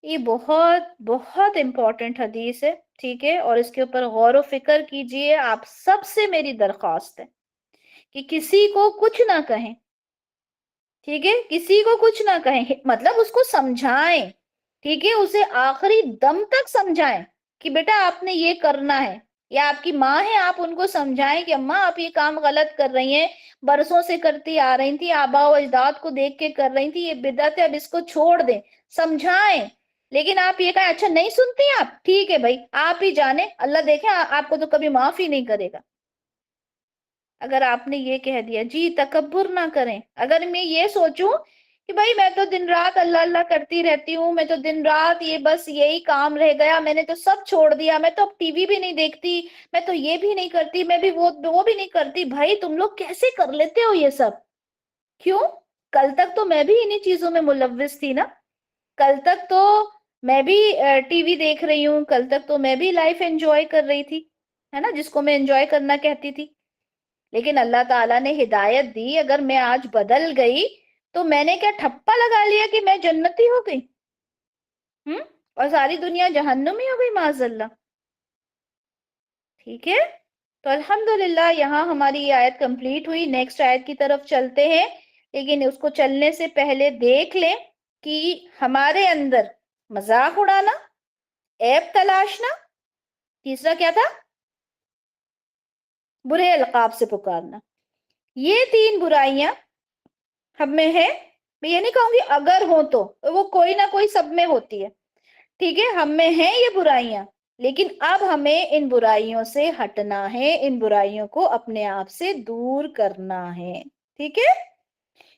یہ بہت بہت امپورٹنٹ حدیث ہے، ٹھیک ہے؟ اور اس کے اوپر غور و فکر کیجئے۔ آپ سب سے میری درخواست ہے کہ کسی کو کچھ نہ کہیں، ٹھیک ہے؟ کسی کو کچھ نہ کہیں، مطلب اس کو سمجھائیں، ٹھیک ہے؟ اسے آخری دم تک سمجھائیں کہ بیٹا آپ نے یہ کرنا ہے، یا آپ کی ماں ہے آپ ان کو سمجھائیں کہ اماں آپ یہ کام غلط کر رہی ہیں، برسوں سے کرتی آ رہی تھی، آباء و اجداد کو دیکھ کے کر رہی تھی، یہ بدعت ہے اب اس کو چھوڑ دیں، سمجھائیں۔ لیکن آپ یہ کہیں اچھا نہیں سنتی آپ، ٹھیک ہے بھائی آپ ہی جانے، اللہ دیکھیں آپ کو تو کبھی معاف ہی نہیں کرے گا۔ اگر آپ نے یہ کہہ دیا، جی تکبر نہ کریں، اگر میں یہ سوچوں کہ بھائی میں تو دن رات اللہ اللہ کرتی رہتی ہوں، میں تو دن رات یہ بس یہی کام رہ گیا، میں نے تو سب چھوڑ دیا، میں تو اب ٹی وی بھی نہیں دیکھتی، میں تو یہ بھی نہیں کرتی، میں بھی وہ بھی نہیں کرتی، بھائی تم لوگ کیسے کر لیتے ہو یہ سب؟ کیوں؟ کل تک تو میں بھی انہی چیزوں میں ملوث تھی نا، کل تک تو میں بھی ٹی وی دیکھ رہی ہوں، کل تک تو میں بھی لائف انجوائے کر رہی تھی، ہے نا، جس کو میں انجوائے کرنا کہتی تھی۔ لیکن اللہ تعالیٰ نے ہدایت دی، اگر میں آج بدل گئی تو میں نے کیا ٹھپا لگا لیا کہ میں جنتی ہو گئی اور ساری دنیا جہنمی ہو گئی معاذ اللہ؟ ٹھیک ہے؟ تو الحمدللہ یہاں ہماری یہ آیت کمپلیٹ ہوئی، نیکسٹ آیت کی طرف چلتے ہیں، لیکن اس کو چلنے سے پہلے دیکھ لیں کہ ہمارے اندر مذاق اڑانا، عیب تلاشنا، تیسرا کیا تھا؟ برے القاب سے پکارنا، یہ تین برائیاں ہم میں ہے۔ میں یہ نہیں کہوں گی اگر ہو تو، وہ کوئی نہ کوئی سب میں ہوتی ہے، ٹھیک ہے؟ ہم میں ہیں یہ برائیاں، لیکن اب ہمیں ان برائیوں سے ہٹنا ہے، ان برائیوں کو اپنے آپ سے دور کرنا ہے، ٹھیک ہے؟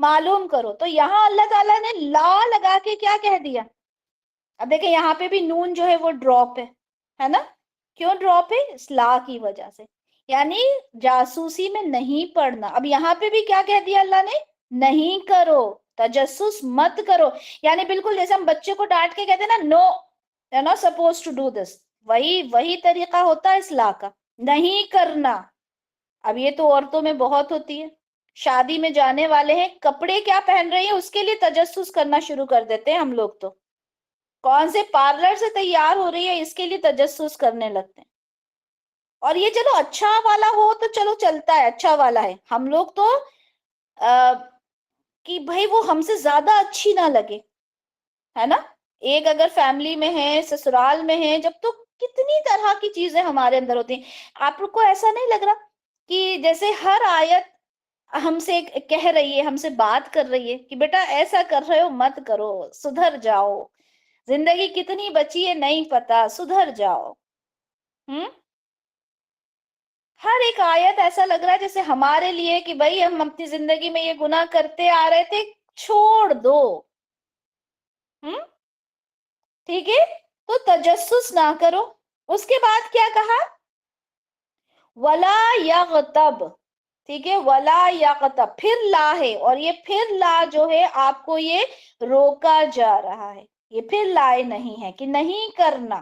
معلوم کرو. تو یہاں اللہ تعالیٰ نے لا لگا کے کیا کہہ دیا؟ اب دیکھیں یہاں پہ بھی نون جو ہے وہ ڈراپ ہے نا. کیوں ڈراپ ہے؟ اس لا کی وجہ سے، یعنی جاسوسی میں نہیں پڑھنا. اب یہاں پہ بھی کیا کہہ دیا اللہ نے؟ نہیں کرو، تجسس مت کرو. یعنی بالکل جیسے ہم بچے کو ڈانٹ کے کہتے ہیں نا، no you are not suppose to do this, وہی طریقہ ہوتا ہے اس لا کا، نہیں کرنا. اب یہ تو عورتوں میں بہت ہوتی ہے. شادی میں جانے والے ہیں، کپڑے کیا پہن رہی ہیں اس کے لیے تجسس کرنا شروع کر دیتے ہیں ہم لوگ. تو کون سے پارلر سے تیار ہو رہی ہے اس کے لیے تجسس کرنے لگتے ہیں. اور یہ چلو اچھا والا ہو تو چلو چلتا ہے، اچھا والا ہے. ہم لوگ تو کہ بھائی وہ ہم سے زیادہ اچھی نہ لگے، ہے نا. ایک اگر فیملی میں ہے، سسرال میں ہے جب، تو کتنی طرح کی چیزیں ہمارے اندر ہوتی ہیں. آپ کو ایسا نہیں لگ رہا کہ جیسے ہر آیت ہم سے کہہ رہی ہے، ہم سے بات کر رہی ہے کہ بیٹا ایسا کر رہے ہو مت کرو، سدھر جاؤ، زندگی کتنی بچی ہے نہیں پتا، سدھر جاؤ. ہر ایک آیت ایسا لگ رہا ہے جیسے ہمارے لیے کہ بھائی ہم اپنی زندگی میں یہ گناہ کرتے آ رہے تھے، چھوڑ دو. ٹھیک ہے، تو تجسس نہ کرو. اس کے بعد کیا کہا؟ ولا یغتب. ٹھیک ہے، ولا یغتب پھر لا ہے، اور یہ پھر لا جو ہے آپ کو یہ روکا جا رہا ہے. یہ پھر لائے نہیں ہے کہ نہیں کرنا.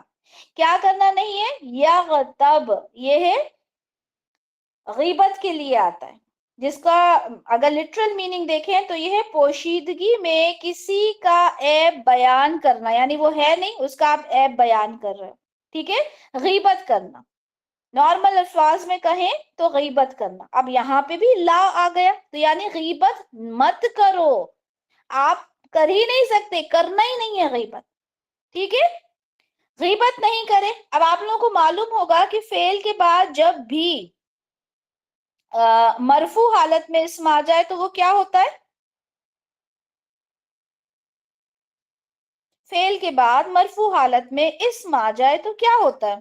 کیا کرنا نہیں ہے؟ یغتب یہ ہے غیبت کے لیے آتا ہے، جس کا اگر لٹرل میننگ دیکھیں تو یہ ہے پوشیدگی میں کسی کا عیب بیان کرنا. یعنی وہ ہے نہیں، اس کا آپ عیب بیان کر رہے. ٹھیک ہے، غیبت کرنا. نارمل الفاظ میں کہیں تو غیبت کرنا. اب یہاں پہ بھی لا آ گیا تو یعنی غیبت مت کرو. آپ کر ہی نہیں سکتے، کرنا ہی نہیں ہے غیبت. ٹھیک ہے، غیبت نہیں کرے. اب آپ لوگوں کو معلوم ہوگا کہ فعل کے بعد جب بھی مرفوع حالت میں اسم آ جائے تو وہ کیا ہوتا ہے؟ فعل کے بعد مرفوع حالت میں اسم آ جائے تو کیا ہوتا ہے؟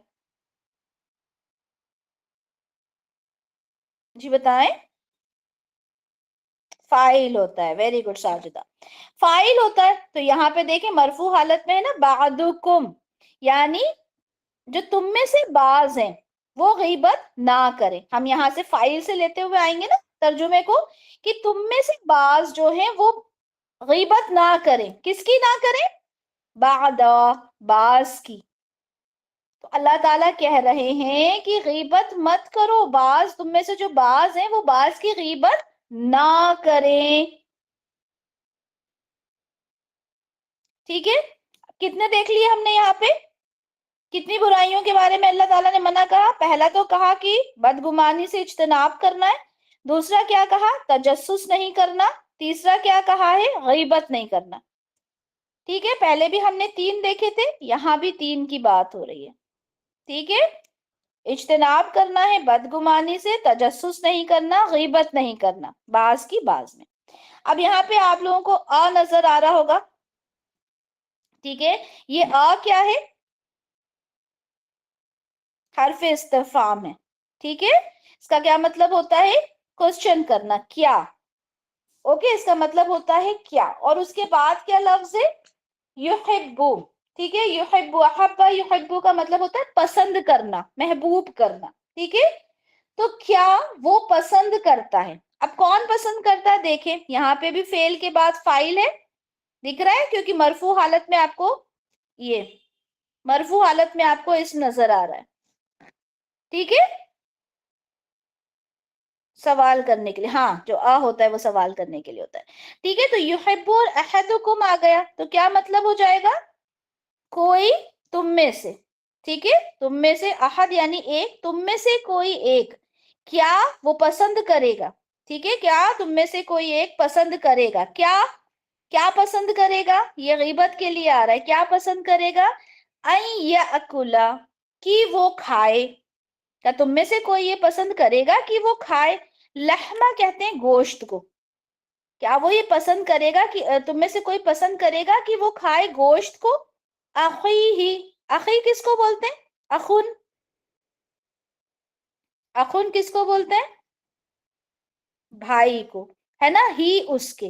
جی بتائیں. فاعل ہوتا ہے. ویری گڈ ساجدہ، فاعل ہوتا ہے. تو یہاں پہ دیکھیں مرفوع حالت میں ہے نا بعدکم، یعنی جو تم میں سے بعض ہیں وہ غیبت نہ کریں. ہم یہاں سے فاعل سے لیتے ہوئے آئیں گے نا ترجمے کو، کہ تم میں سے بعض جو ہیں وہ غیبت نہ کریں. کس کی نہ کریں؟ بعد، بعض کی. تو اللہ تعالیٰ کہہ رہے ہیں کہ غیبت مت کرو. بعض تم میں سے جو بعض ہیں وہ بعض کی غیبت نہ کریں. ٹھیک ہے، کتنے دیکھ لیے ہم نے یہاں پہ؟ کتنی برائیوں کے بارے میں اللہ تعالیٰ نے منع کہا؟ پہلا تو کہا کہ بدگمانی سے اجتناب کرنا ہے. دوسرا کیا کہا؟ تجسس نہیں کرنا. تیسرا کیا کہا ہے؟ غیبت نہیں کرنا. ٹھیک ہے، پہلے بھی ہم نے 3 دیکھے تھے، یہاں بھی 3 کی بات ہو رہی ہے. ٹھیک ہے، اجتناب کرنا ہے بدگمانی سے، تجسس نہیں کرنا، غیبت نہیں کرنا، بعض کی بعض میں. اب یہاں پہ آپ لوگوں کو آ نظر آ رہا ہوگا. ٹھیک ہے، یہ آ کیا ہے؟ حرف استفہام ہے. ٹھیک ہے، اس کا کیا مطلب ہوتا ہے؟ کوسچن کرنا، کیا. اوکے، اس کا مطلب ہوتا ہے کیا. اور اس کے بعد کیا لفظ ہے؟ یحبو. ٹھیک ہے، یحبو، احبا یحبو کا مطلب ہوتا ہے پسند کرنا، محبوب کرنا. ٹھیک ہے، تو کیا وہ پسند کرتا ہے. اب کون پسند کرتا ہے؟ دیکھیں یہاں پہ بھی فعل کے بعد فاعل ہے، دکھ رہا ہے، کیونکہ مرفوع حالت میں آپ کو یہ مرفوع حالت میں آپ کو اس نظر آ رہا ہے. ٹھیک ہے، سوال کرنے کے لیے، ہاں جو آ ہوتا ہے وہ سوال کرنے کے لیے ہوتا ہے. ٹھیک ہے، تو یحب اور احدکم آ گیا تو کیا مطلب ہو جائے گا؟ کوئی تم میں سے. ٹھیک ہے، تم میں سے، احد یعنی ایک، تم میں سے کوئی ایک کیا وہ پسند کرے گا. ٹھیک ہے، کیا تم میں سے کوئی ایک پسند کرے گا. کیا کیا پسند کرے گا؟ یہ غیبت کے لیے آ رہا ہے. کیا پسند کرے گا؟ این یاکلا، کہ وہ کھائے. کیا تم میں سے کوئی یہ پسند کرے گا کہ وہ کھائے؟ لحمہ کہتے ہیں گوشت کو. کیا وہ یہ پسند کرے گا کہ تم میں سے کوئی پسند کرے گا کہ وہ کھائے گوشت کو؟ اخیہ، اخی کس کو بولتے ہیں؟ اخن. اخن کس کو بولتے ہیں؟ بھائی کو، ہے نا، ہی اس کے.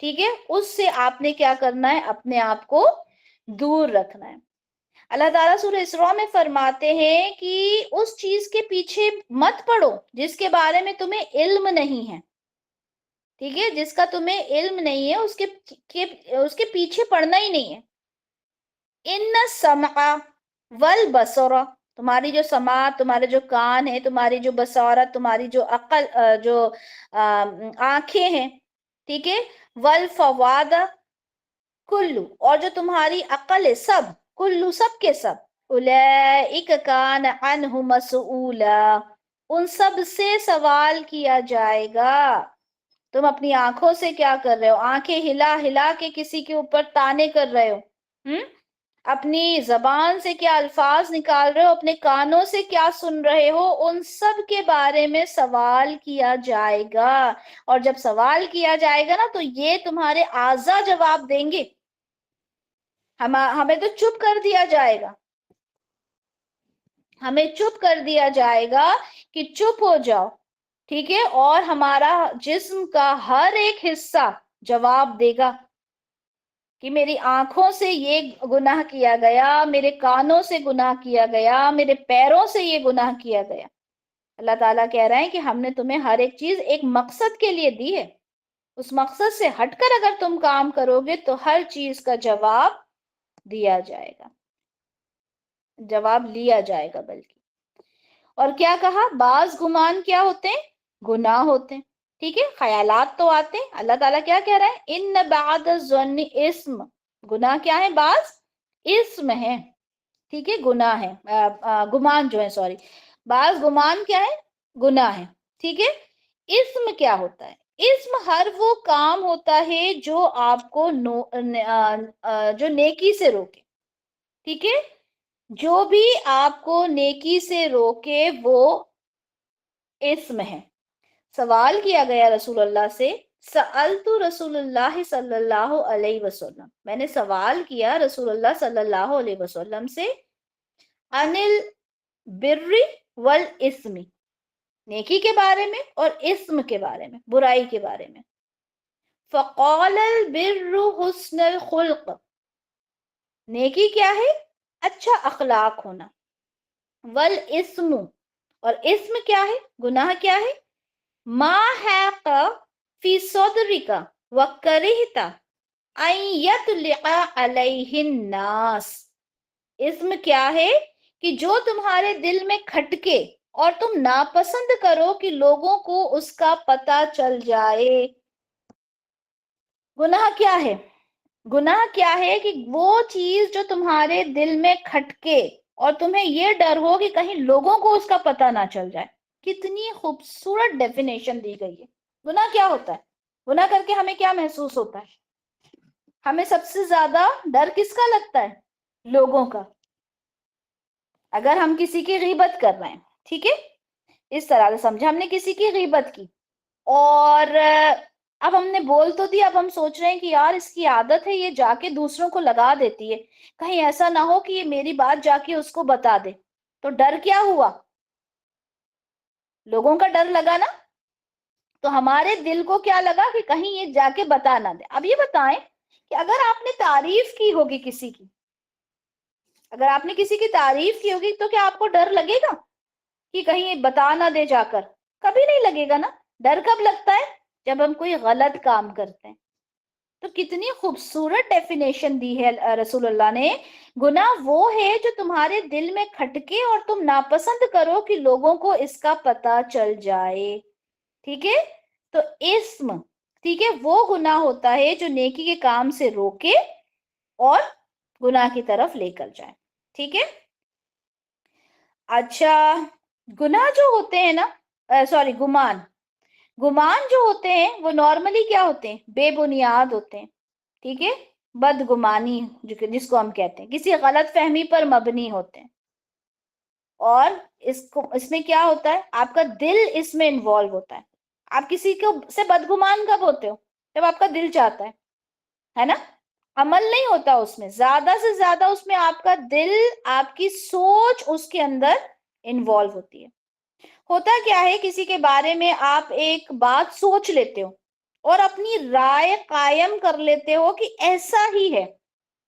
ٹھیک ہے، اس سے آپ نے کیا کرنا ہے، اپنے آپ کو دور رکھنا ہے۔ اللہ تعالیٰ سورہ اسراء میں فرماتے ہیں کہ اس چیز کے پیچھے مت پڑو جس کے بارے میں تمہیں علم نہیں ہے، ٹھیک ہے، جس کا تمہیں علم نہیں ہے اس کے پیچھے پڑنا ہی نہیں ہے۔ ان السمع والبصر، تمہاری جو سماعت، تمہارے جو کان ہے، تمہاری جو بصارت، تمہاری جو عقل، جو آنکھیں ہیں، ٹھیک ہے، والفواد، کلو، اور جو تمہاری عقل ہے، سب، کلو، سب کے سب، اولئک کان عنہ مسئولا، ان سب سے سوال کیا جائے گا۔ تم اپنی آنکھوں سے کیا کر رہے ہو، آنکھیں ہلا ہلا کے کسی کے اوپر تانے کر رہے ہو، اپنی زبان سے کیا الفاظ نکال رہے ہو، اپنے کانوں سے کیا سن رہے ہو، ان سب کے بارے میں سوال کیا جائے گا۔ اور جب سوال کیا جائے گا نا تو یہ تمہارے اعضاء جواب دیں گے، ہمیں تو چپ کر دیا جائے گا، ہمیں چپ کر دیا جائے گا کہ چپ ہو جاؤ، ٹھیک ہے، اور ہمارا جسم کا ہر ایک حصہ جواب دے گا کہ میری آنکھوں سے یہ گناہ کیا گیا، میرے کانوں سے گناہ کیا گیا، میرے پیروں سے یہ گناہ کیا گیا۔ اللہ تعالیٰ کہہ رہے ہیں کہ ہم نے تمہیں ہر ایک چیز ایک مقصد کے لیے دی ہے، اس مقصد سے ہٹ کر اگر تم کام کرو گے تو ہر چیز کا جواب دیا جائے گا، جواب لیا جائے گا بلکہ۔ اور کیا کہا، بعض گمان کیا ہوتے ہیں، گناہ ہوتے ہیں، ٹھیک ہے، خیالات تو آتے ہیں۔ اللہ تعالیٰ کیا کہہ رہا ہے، ان بعد الظن اسم، گناہ کیا ہے، بعض اسم ہے، ٹھیک ہے، گناہ ہے، گمان جو ہے، سوری، بعض گمان کیا ہے، گناہ ہے، ٹھیک ہے۔ اسم کیا ہوتا ہے، اسم ہر وہ کام ہوتا ہے جو آپ کو جو نیکی سے روکے، ٹھیک ہے، جو بھی آپ کو نیکی سے روکے وہ اسم ہے۔ سوال کیا گیا رسول اللہ سے، سألت رسول اللہ صلی اللہ علیہ وسلم، میں نے سوال کیا رسول اللہ صلی اللہ علیہ وسلم سے، عن البر والاسم، نیکی کے بارے میں اور اسم کے بارے میں، برائی کے بارے میں۔ فقال البر حسن الخلق، نیکی کیا ہے، اچھا اخلاق ہونا، والاسم، اور اسم کیا ہے، گناہ کیا ہے، ما حاق فی صدرک وکرہت ان یطلع علیہ الناس، اسم کیا ہے کہ جو تمہارے دل میں کھٹکے اور تم ناپسند کرو کہ لوگوں کو اس کا پتہ چل جائے۔ گناہ کیا ہے، گناہ کیا ہے کہ وہ چیز جو تمہارے دل میں کھٹکے اور تمہیں یہ ڈر ہو کہ کہیں لوگوں کو اس کا پتہ نہ چل جائے۔ کتنی خوبصورت ڈیفینیشن دی گئی ہے۔ گناہ کیا ہوتا ہے، گناہ کر کے ہمیں کیا محسوس ہوتا ہے، ہمیں سب سے زیادہ ڈر کس کا لگتا ہے، لوگوں کا۔ اگر ہم کسی کی غیبت کر رہے ہیں، ٹھیک ہے، اس طرح سے سمجھا، ہم نے کسی کی غیبت کی اور اب ہم نے بول تو دیا، اب ہم سوچ رہے ہیں کہ یار اس کی عادت ہے یہ جا کے دوسروں کو لگا دیتی ہے، کہیں ایسا نہ ہو کہ یہ میری بات جا کے اس کو بتا دے، تو ڈر کیا ہوا، لوگوں کا ڈر لگا نا، تو ہمارے دل کو کیا لگا کہ کہیں یہ جا کے بتا نہ دے۔ اب یہ بتائیں کہ اگر آپ نے تعریف کی ہوگی کسی کی، اگر آپ نے کسی کی تعریف کی ہوگی تو کیا آپ کو ڈر لگے گا کہ کہیں یہ بتا نہ دے جا کر، کبھی نہیں لگے گا نا۔ ڈر کب لگتا ہے، جب ہم کوئی غلط کام کرتے ہیں۔ تو کتنی خوبصورت ڈیفینیشن دی ہے رسول اللہ نے، گناہ وہ ہے جو تمہارے دل میں کھٹکے اور تم ناپسند کرو کہ لوگوں کو اس کا پتہ چل جائے، ٹھیک ہے۔ تو اسم، ٹھیک ہے، وہ گناہ ہوتا ہے جو نیکی کے کام سے روکے اور گناہ کی طرف لے کر جائے، ٹھیک ہے۔ اچھا، گناہ جو ہوتے ہیں نا، سوری، گمان جو ہوتے ہیں وہ نارملی کیا ہوتے ہیں، بے بنیاد ہوتے ہیں، ٹھیک ہے، بدگمانی جس کو ہم کہتے ہیں، کسی غلط فہمی پر مبنی ہوتے ہیں، اور اس میں کیا ہوتا ہے، آپ کا دل اس میں انوالو ہوتا ہے۔ آپ کسی کو سے بدگمان کب ہوتے ہو، جب آپ کا دل چاہتا ہے نا، عمل نہیں ہوتا اس میں، زیادہ سے زیادہ اس میں آپ کا دل، آپ کی سوچ اس کے اندر انوالو ہوتی ہے۔ ہوتا کیا ہے، کسی کے بارے میں آپ ایک بات سوچ لیتے ہو، اور اپنی رائے قائم کر لیتے ہو کہ ایسا ہی ہے.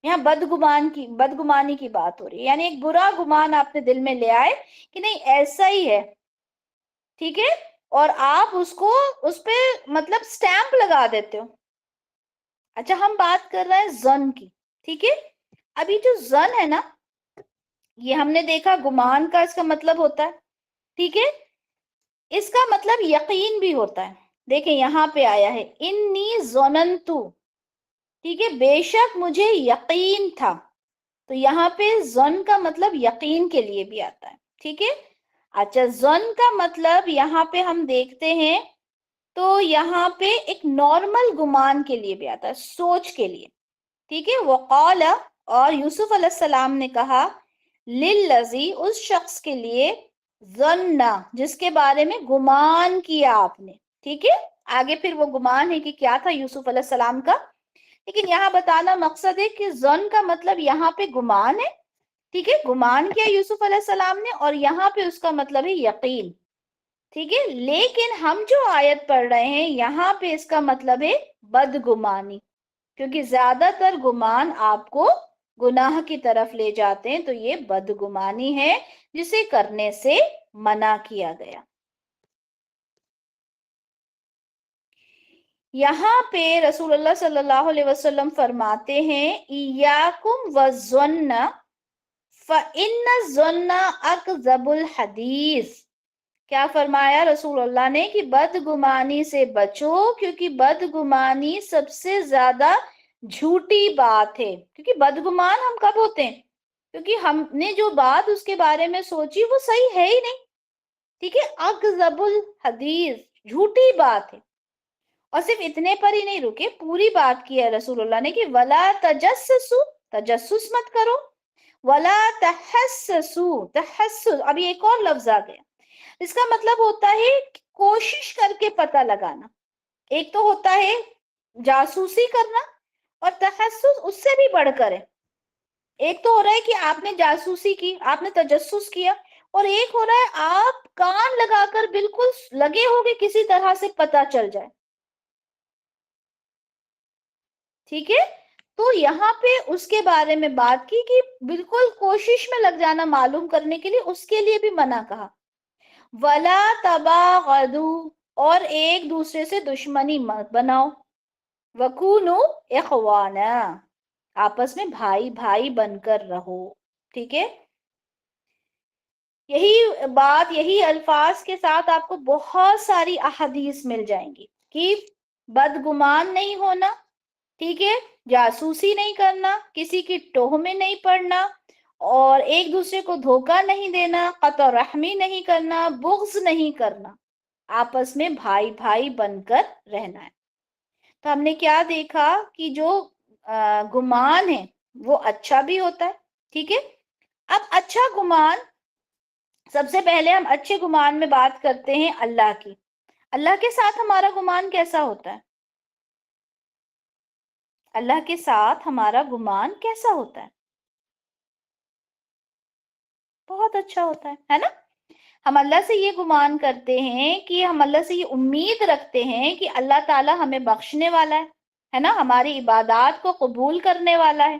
یہاں بدگمانی کی بات ہو رہی ہے، یعنی ایک برا گمان آپ نے دل میں لے آئے کہ نہیں ایسا ہی ہے، ٹھیک ہے، اور آپ اس پہ مطلب سٹیمپ لگا دیتے ہو. اچھا ہم بات کر رہے ہیں ظن کی، ٹھیک ہے. ابھی جو ظن ہے نا، یہ ہم نے دیکھا گمان کا اس کا مطلب ہوتا ہے، ٹھیک ہے. اس کا مطلب یقین بھی ہوتا ہے. دیکھیں یہاں پہ آیا ہے انی ظننتو، ٹھیک ہے، بے شک مجھے یقین تھا. تو یہاں پہ ظن کا مطلب یقین کے لیے بھی آتا ہے، ٹھیک ہے. اچھا ظن کا مطلب یہاں پہ ہم دیکھتے ہیں تو یہاں پہ ایک نارمل گمان کے لیے بھی آتا ہے، سوچ کے لیے، ٹھیک ہے. وقال، اور یوسف علیہ السلام نے کہا، للذی، اس شخص کے لیے، ظن، جس کے بارے میں گمان کیا آپ نے، ٹھیک ہے. آگے پھر وہ گمان ہے کہ کیا تھا یوسف علیہ السلام کا، لیکن یہاں بتانا مقصد ہے کہ ظن کا مطلب یہاں پہ گمان ہے، ٹھیک ہے. گمان کیا یوسف علیہ السلام نے، اور یہاں پہ اس کا مطلب ہے یقین، ٹھیک ہے. لیکن ہم جو آیت پڑھ رہے ہیں یہاں پہ اس کا مطلب ہے بدگمانی، کیونکہ زیادہ تر گمان آپ کو گناہ کی طرف لے جاتے ہیں، تو یہ بدگمانی ہے جسے کرنے سے منع کیا گیا. یہاں پہ رسول اللہ صلی اللہ علیہ وسلم فرماتے ہیں ایاکم والظن فإن الظن اکذب الحدیث. کیا فرمایا رسول اللہ نے کہ بدگمانی سے بچو، کیونکہ بدگمانی سب سے زیادہ جھوٹی بات ہے. کیونکہ بدگمان ہم کب ہوتے ہیں؟ کیونکہ ہم نے جو بات اس کے بارے میں سوچی وہ صحیح ہے ہی نہیں، ٹھیک ہے. اکذب الحدیث، جھوٹی بات ہے. اور صرف اتنے پر ہی نہیں رکے، پوری بات کی ہے رسول اللہ نے کہ ولا تجسسوا، تجسس مت کرو، ولا تحسسوا، تحسس، ابھی ایک اور لفظ آ گیا. اس کا مطلب ہوتا ہے کوشش کر کے پتہ لگانا. ایک تو ہوتا ہے جاسوسی کرنا، اور تحسس اس سے بھی بڑھ کر ہے. ایک تو ہو رہا ہے کہ آپ نے جاسوسی کی، آپ نے تجسس کیا، اور ایک ہو رہا ہے آپ کان لگا کر بالکل لگے ہوگے کسی طرح سے پتہ چل جائے، ٹھیک ہے. تو یہاں پہ اس کے بارے میں بات کی کہ بالکل کوشش میں لگ جانا معلوم کرنے کے لیے، اس کے لیے بھی منع کہا. وَلَا تَبَاغَضُوا، اور ایک دوسرے سے دشمنی مت بناؤ. وَكُونُوا إِخْوَانًا، آپس میں بھائی بھائی بن کر رہو، ٹھیک ہے. یہی بات، یہی الفاظ کے ساتھ آپ کو بہت ساری احادیث مل جائیں گی کہ بدگمان نہیں ہونا، ٹھیک ہے، جاسوسی نہیں کرنا، کسی کی ٹوہ میں نہیں پڑنا، اور ایک دوسرے کو دھوکہ نہیں دینا، قطع رحمی نہیں کرنا، بغض نہیں کرنا، آپس میں بھائی بھائی بن کر رہنا ہے. تو ہم نے کیا دیکھا کہ جو گمان ہے وہ اچھا بھی ہوتا ہے، ٹھیک ہے. اب اچھا گمان، سب سے پہلے ہم اچھے گمان میں بات کرتے ہیں اللہ کی. اللہ کے ساتھ ہمارا گمان کیسا ہوتا ہے؟ اللہ کے ساتھ ہمارا گمان کیسا ہوتا ہے؟ بہت اچھا ہوتا ہے نا. ہم اللہ سے یہ گمان کرتے ہیں کہ ہم اللہ سے یہ امید رکھتے ہیں کہ اللہ تعالی ہمیں بخشنے والا ہے نا، ہماری عبادات کو قبول کرنے والا ہے.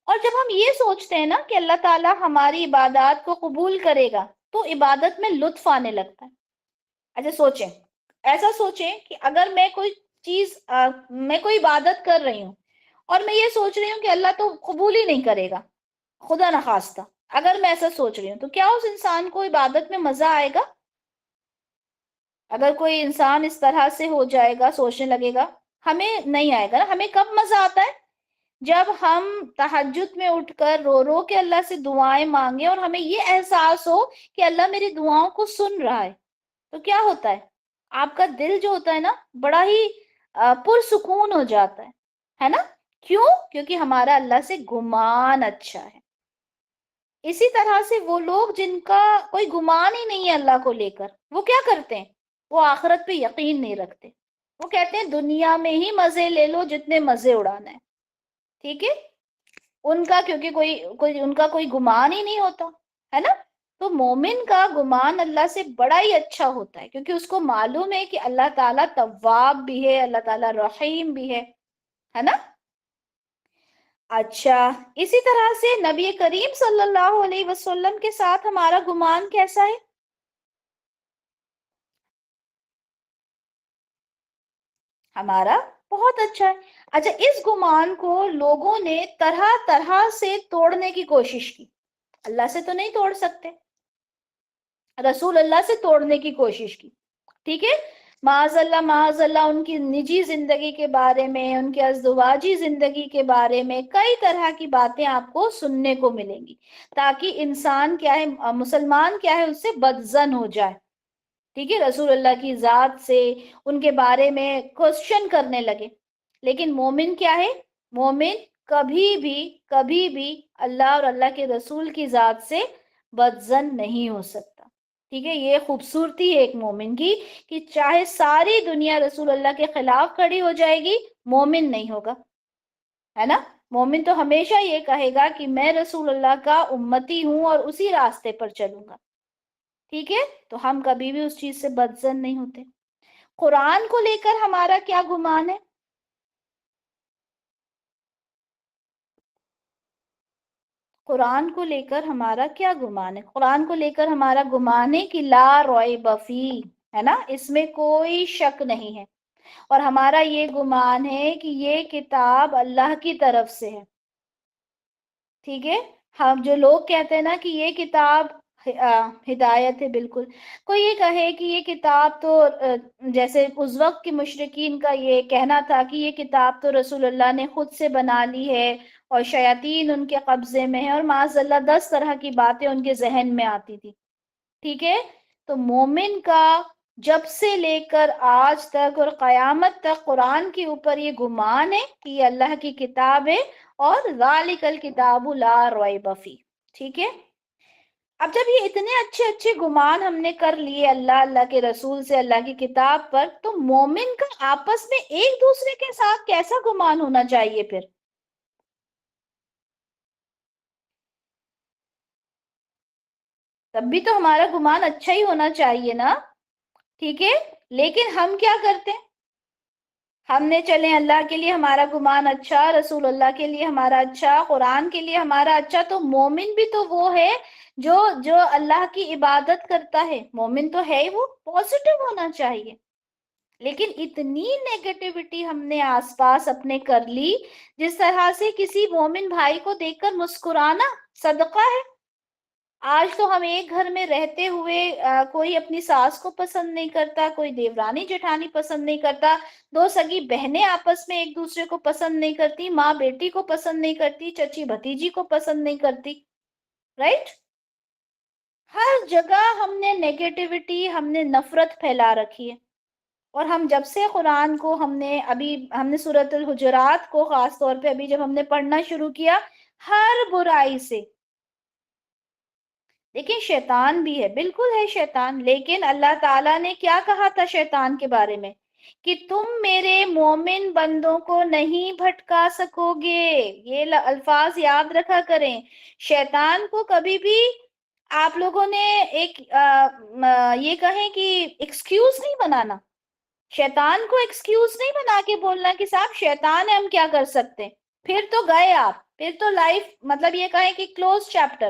اور جب ہم یہ سوچتے ہیں نا کہ اللہ تعالیٰ ہماری عبادات کو قبول کرے گا، تو عبادت میں لطف آنے لگتا ہے. اچھا سوچیں، ایسا سوچیں کہ اگر میں کوئی چیز، میں کوئی عبادت کر رہی ہوں اور میں یہ سوچ رہی ہوں کہ اللہ تو قبول ہی نہیں کرے گا، خدا نخواستہ اگر میں ایسا سوچ رہی ہوں، تو کیا اس انسان کو عبادت میں مزہ آئے گا؟ اگر کوئی انسان اس طرح سے ہو جائے گا، سوچنے لگے گا، ہمیں نہیں آئے گا نا. ہمیں کب مزہ آتا ہے؟ جب ہم تہجد میں اٹھ کر رو رو کے اللہ سے دعائیں مانگے اور ہمیں یہ احساس ہو کہ اللہ میری دعاؤں کو سن رہا ہے. تو کیا ہوتا ہے؟ آپ کا دل جو ہوتا ہے نا بڑا ہی پرسکون ہو جاتا ہے نا. کیوں؟ کیونکہ ہمارا اللہ سے گمان اچھا ہے. اسی طرح سے وہ لوگ جن کا کوئی گمان ہی نہیں ہے اللہ کو لے کر، وہ کیا کرتے ہیں؟ وہ آخرت پہ یقین نہیں رکھتے. وہ کہتے ہیں دنیا میں ہی مزے لے لو جتنے مزے اڑانا ہے، ٹھیک ہے. ان کا کیونکہ ان کا کوئی گمان ہی نہیں ہوتا ہے نا. تو مومن کا گمان اللہ سے بڑا ہی اچھا ہوتا ہے، کیونکہ اس کو معلوم ہے کہ اللہ تعالیٰ تواب بھی ہے، اللہ تعالیٰ رحیم بھی ہے نا؟ اچھا، اسی طرح سے نبی کریم صلی اللہ علیہ وسلم کے ساتھ ہمارا گمان کیسا ہے؟ ہمارا بہت اچھا ہے۔ اچھا، اس گمان کو لوگوں نے طرح طرح سے توڑنے کی کوشش کی، اللہ سے تو نہیں توڑ سکتے، رسول اللہ سے توڑنے کی کوشش کی، ٹھیک ہے؟ معاذ اللہ ان کی نجی زندگی کے بارے میں، ان کے ازدواجی زندگی کے بارے میں کئی طرح کی باتیں آپ کو سننے کو ملیں گی، تاکہ انسان کیا ہے، مسلمان کیا ہے، اس سے بدظن ہو جائے، ٹھیک ہے؟ رسول اللہ کی ذات سے، ان کے بارے میں کوسچن کرنے لگے۔ لیکن مومن کیا ہے؟ مومن کبھی بھی اللہ اور اللہ کے رسول کی ذات سے بدظن نہیں ہو سکتا، ٹھیک ہے؟ یہ خوبصورتی ہے ایک مومن کی، کہ چاہے ساری دنیا رسول اللہ کے خلاف کھڑی ہو جائے گی، مومن نہیں ہوگا، ہے نا؟ مومن تو ہمیشہ یہ کہے گا کہ میں رسول اللہ کا امتی ہوں اور اسی راستے پر چلوں گا، ٹھیک ہے؟ تو ہم کبھی بھی اس چیز سے بدظن نہیں ہوتے۔ قرآن کو لے کر ہمارا کیا گمان ہے؟ قرآن کو لے کر ہمارا کیا گمان ہے؟ قرآن کو لے کر ہمارا گمان ہے کہ لا ریب فیہ، ہے نا؟ اس میں کوئی شک نہیں ہے، اور ہمارا یہ گمان ہے کہ یہ کتاب اللہ کی طرف سے ہے، ٹھیک ہے؟ ہم جو لوگ کہتے ہیں نا کہ یہ کتاب ہدایت ہے، بالکل کوئی یہ کہے کہ یہ کتاب تو جیسے اس وقت کے مشرکین کا یہ کہنا تھا کہ یہ کتاب تو رسول اللہ نے خود سے بنا لی ہے اور شیاطین ان کے قبضے میں ہے، اور معاذ اللہ 10 طرح کی باتیں ان کے ذہن میں آتی تھی، ٹھیک ہے؟ تو مومن کا جب سے لے کر آج تک اور قیامت تک قرآن کے اوپر یہ گمان ہے کہ یہ اللہ کی کتاب ہے، اور ذالک الکتاب لا ریب فیہ، ٹھیک ہے؟ اب جب یہ اتنے اچھے اچھے گمان ہم نے کر لیے اللہ، اللہ کے رسول سے، اللہ کی کتاب پر، تو مومن کا آپس میں ایک دوسرے کے ساتھ کیسا گمان ہونا چاہیے پھر؟ تب بھی تو ہمارا گمان اچھا ہی ہونا چاہیے نا، ٹھیک ہے؟ لیکن ہم کیا کرتے ہیں؟ ہم نے چلیں اللہ کے لیے ہمارا گمان اچھا، رسول اللہ کے لیے ہمارا اچھا، قرآن کے لیے ہمارا اچھا، تو مومن بھی تو وہ ہے جو جو اللہ کی عبادت کرتا ہے، مومن تو ہے ہی، وہ پازیٹیو ہونا چاہیے۔ لیکن اتنی نیگیٹیوٹی ہم نے آس پاس اپنے کر لی، جس طرح سے کسی مومن بھائی کو دیکھ کر مسکرانا صدقہ ہے۔ آج تو ہم ایک گھر میں رہتے ہوئے کوئی اپنی ساس کو پسند نہیں کرتا، کوئی دیورانی جٹھانی پسند نہیں کرتا، دو سگی بہنیں آپس میں ایک دوسرے کو پسند نہیں کرتی، ماں بیٹی کو پسند نہیں کرتی، چچی بھتیجی کو پسند نہیں کرتی، رائٹ؟ ہر جگہ ہم نے نیگیٹیوٹی، ہم نے نفرت پھیلا رکھی ہے، اور ہم جب سے قرآن کو ہم نے سورۃ الحجرات کو خاص طور پہ ابھی جب ہم نے پڑھنا شروع کیا، ہر برائی سے، دیکھیں شیطان بھی ہے، بالکل ہے شیطان، لیکن اللہ تعالیٰ نے کیا کہا تھا شیطان کے بارے میں؟ کہ تم میرے مومن بندوں کو نہیں بھٹکا سکو گے، یہ الفاظ یاد رکھا کریں۔ شیطان کو کبھی بھی آپ لوگوں نے ایک یہ کہیں کہ ایکسکیوز نہیں بنانا، شیطان کو ایکسکیوز نہیں بنا کے بولنا کہ صاحب شیطان ہے ہم کیا کر سکتے، پھر تو گئے آپ، پھر تو لائف مطلب یہ کہیں کہ کلوز چیپٹر۔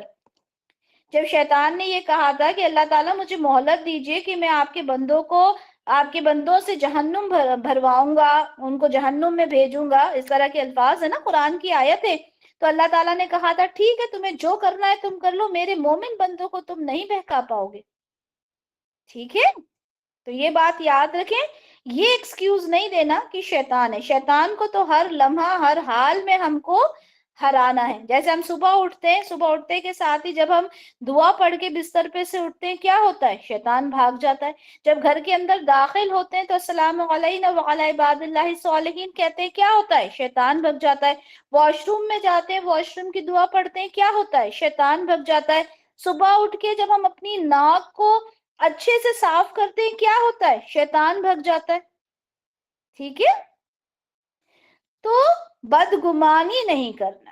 جب شیطان نے یہ کہا تھا کہ اللہ تعالیٰ مجھے مہلت دیجئے کہ میں آپ کے بندوں کو، آپ کے بندوں سے جہنم بھرواؤں گا، ان کو جہنم میں بھیجوں گا، اس طرح کے الفاظ ہے نا، قرآن کی آیت ہے، تو اللہ تعالیٰ نے کہا تھا ٹھیک ہے تمہیں جو کرنا ہے تم کر لو، میرے مومن بندوں کو تم نہیں بہکا پاؤ گے، ٹھیک ہے؟ تو یہ بات یاد رکھیں، یہ ایکسکیوز نہیں دینا کہ شیطان ہے، شیطان کو تو ہر لمحہ ہر حال میں ہم کو ہرانا ہے۔ جیسے ہم صبح اٹھتے ہیں، صبح اٹھتے کے ساتھ ہی جب ہم دعا پڑھ کے بستر پہ سے اٹھتے ہیں، کیا ہوتا ہے؟ شیطان بھاگ جاتا ہے۔ جب گھر کے اندر داخل ہوتے ہیں تو السلام علینا وعلی عباد اللہ الصالحین کہتے ہیں، کیا ہوتا ہے؟ شیطان بھگ جاتا ہے۔ واش روم میں جاتے ہیں، واش روم کی دعا پڑھتے ہیں، کیا ہوتا ہے؟ شیطان بھگ جاتا ہے۔ صبح اٹھ کے جب ہم اپنی ناک کو اچھے سے صاف کرتے ہیں، کیا ہوتا ہے؟ شیطان بھگ جاتا ہے، ٹھیک ہے؟ تو بدگمانی نہیں کرنا،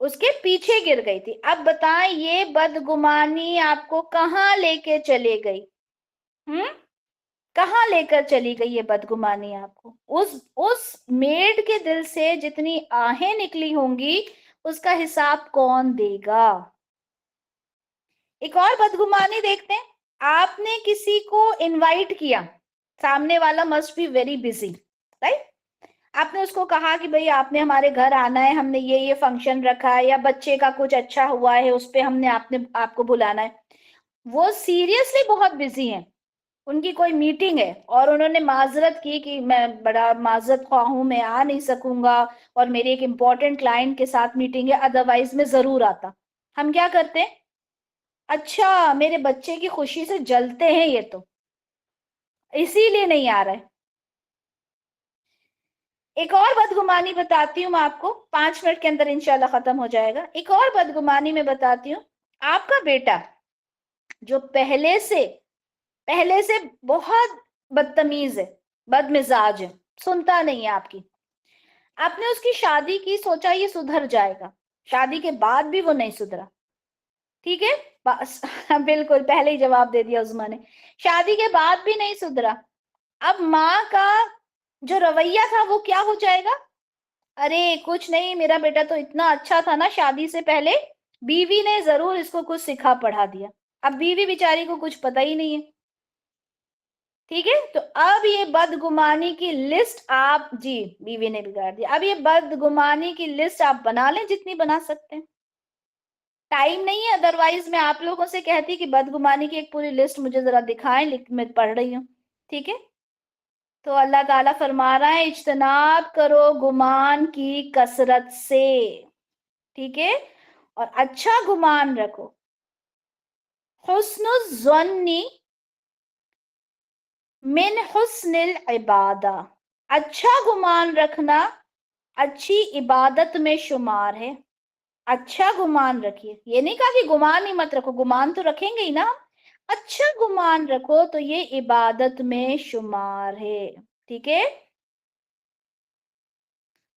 اس کے پیچھے گر گئی تھی. اب بتائیں یہ بدگمانی آپ کو کہاں لے کے چلے گئی؟ کہاں لے کر چلی گئی یہ بدگمانی آپ کو؟ اس میڈ کے دل سے جتنی آہیں نکلی ہوں گی اس کا حساب کون دے گا؟ ایک اور بدگمانی دیکھتے ہیں. آپ نے کسی کو انوائٹ کیا، سامنے والا must be very busy, right? آپ نے اس کو کہا کہ بھئی آپ نے ہمارے گھر آنا ہے، ہم نے یہ فنکشن رکھا ہے، یا بچے کا کچھ اچھا ہوا ہے اس پہ آپ کو بلانا ہے. وہ سیریسلی بہت بزی ہیں، ان کی کوئی میٹنگ ہے اور انہوں نے معذرت کی کہ میں بڑا معذرت خواہ ہوں، میں آ نہیں سکوں گا اور میری ایک امپورٹنٹ کلائنٹ کے ساتھ میٹنگ ہے، ادروائز میں ضرور آتا. ہم کیا کرتے ہیں؟ اچھا میرے بچے کی خوشی سے جلتے ہیں یہ تو اسی لیے نہیں آ رہا ہے. ایک اور بدگمانی بتاتی ہوں میں آپ کو، 5 منٹ کے اندر انشاءاللہ ختم ہو جائے گا. ایک اور بدگمانی میں بتاتی ہوں. آپ کا بیٹا جو پہلے سے بہت بدتمیز ہے، بد مزاج ہے، سنتا نہیں ہے آپ کی. آپ نے اس کی شادی کی، سوچا یہ سدھر جائے گا، شادی کے بعد بھی وہ نہیں سدھرا. ٹھیک ہے بس بالکل پہلے ہی جواب دے دیا عظما نے، شادی کے بعد بھی نہیں سدھرا. اب ماں کا جو رویہ تھا وہ کیا ہو جائے گا؟ ارے کچھ نہیں، میرا بیٹا تو اتنا اچھا تھا نا شادی سے پہلے، بیوی نے ضرور اس کو کچھ سکھا پڑھا دیا. اب بیوی بیچاری کو کچھ پتہ ہی نہیں ہے. ٹھیک ہے، تو اب یہ بدگمانی کی لسٹ آپ، جی بیوی نے بگاڑ دیا. اب یہ بدگمانی کی لسٹ آپ بنا لیں جتنی بنا سکتے ہیں. ٹائم نہیں ہے، ادروائز میں آپ لوگوں سے کہتی کہ بدگمانی کی ایک پوری لسٹ مجھے ذرا دکھائیں، میں پڑھ رہی ہوں. ٹھیک ہے، تو اللہ تعالیٰ فرما رہا ہے اجتناب کرو گمان کی کثرت سے. ٹھیک ہے، اور اچھا گمان رکھو. حسن الظن من حسن العبادہ، اچھا گمان رکھنا اچھی عبادت میں شمار ہے. اچھا گمان رکھیے، یہ نہیں کہا کہ گمان ہی مت رکھو، گمان تو رکھیں گے ہی نا. اچھا گمان رکھو تو یہ عبادت میں شمار ہے. ٹھیک ہے،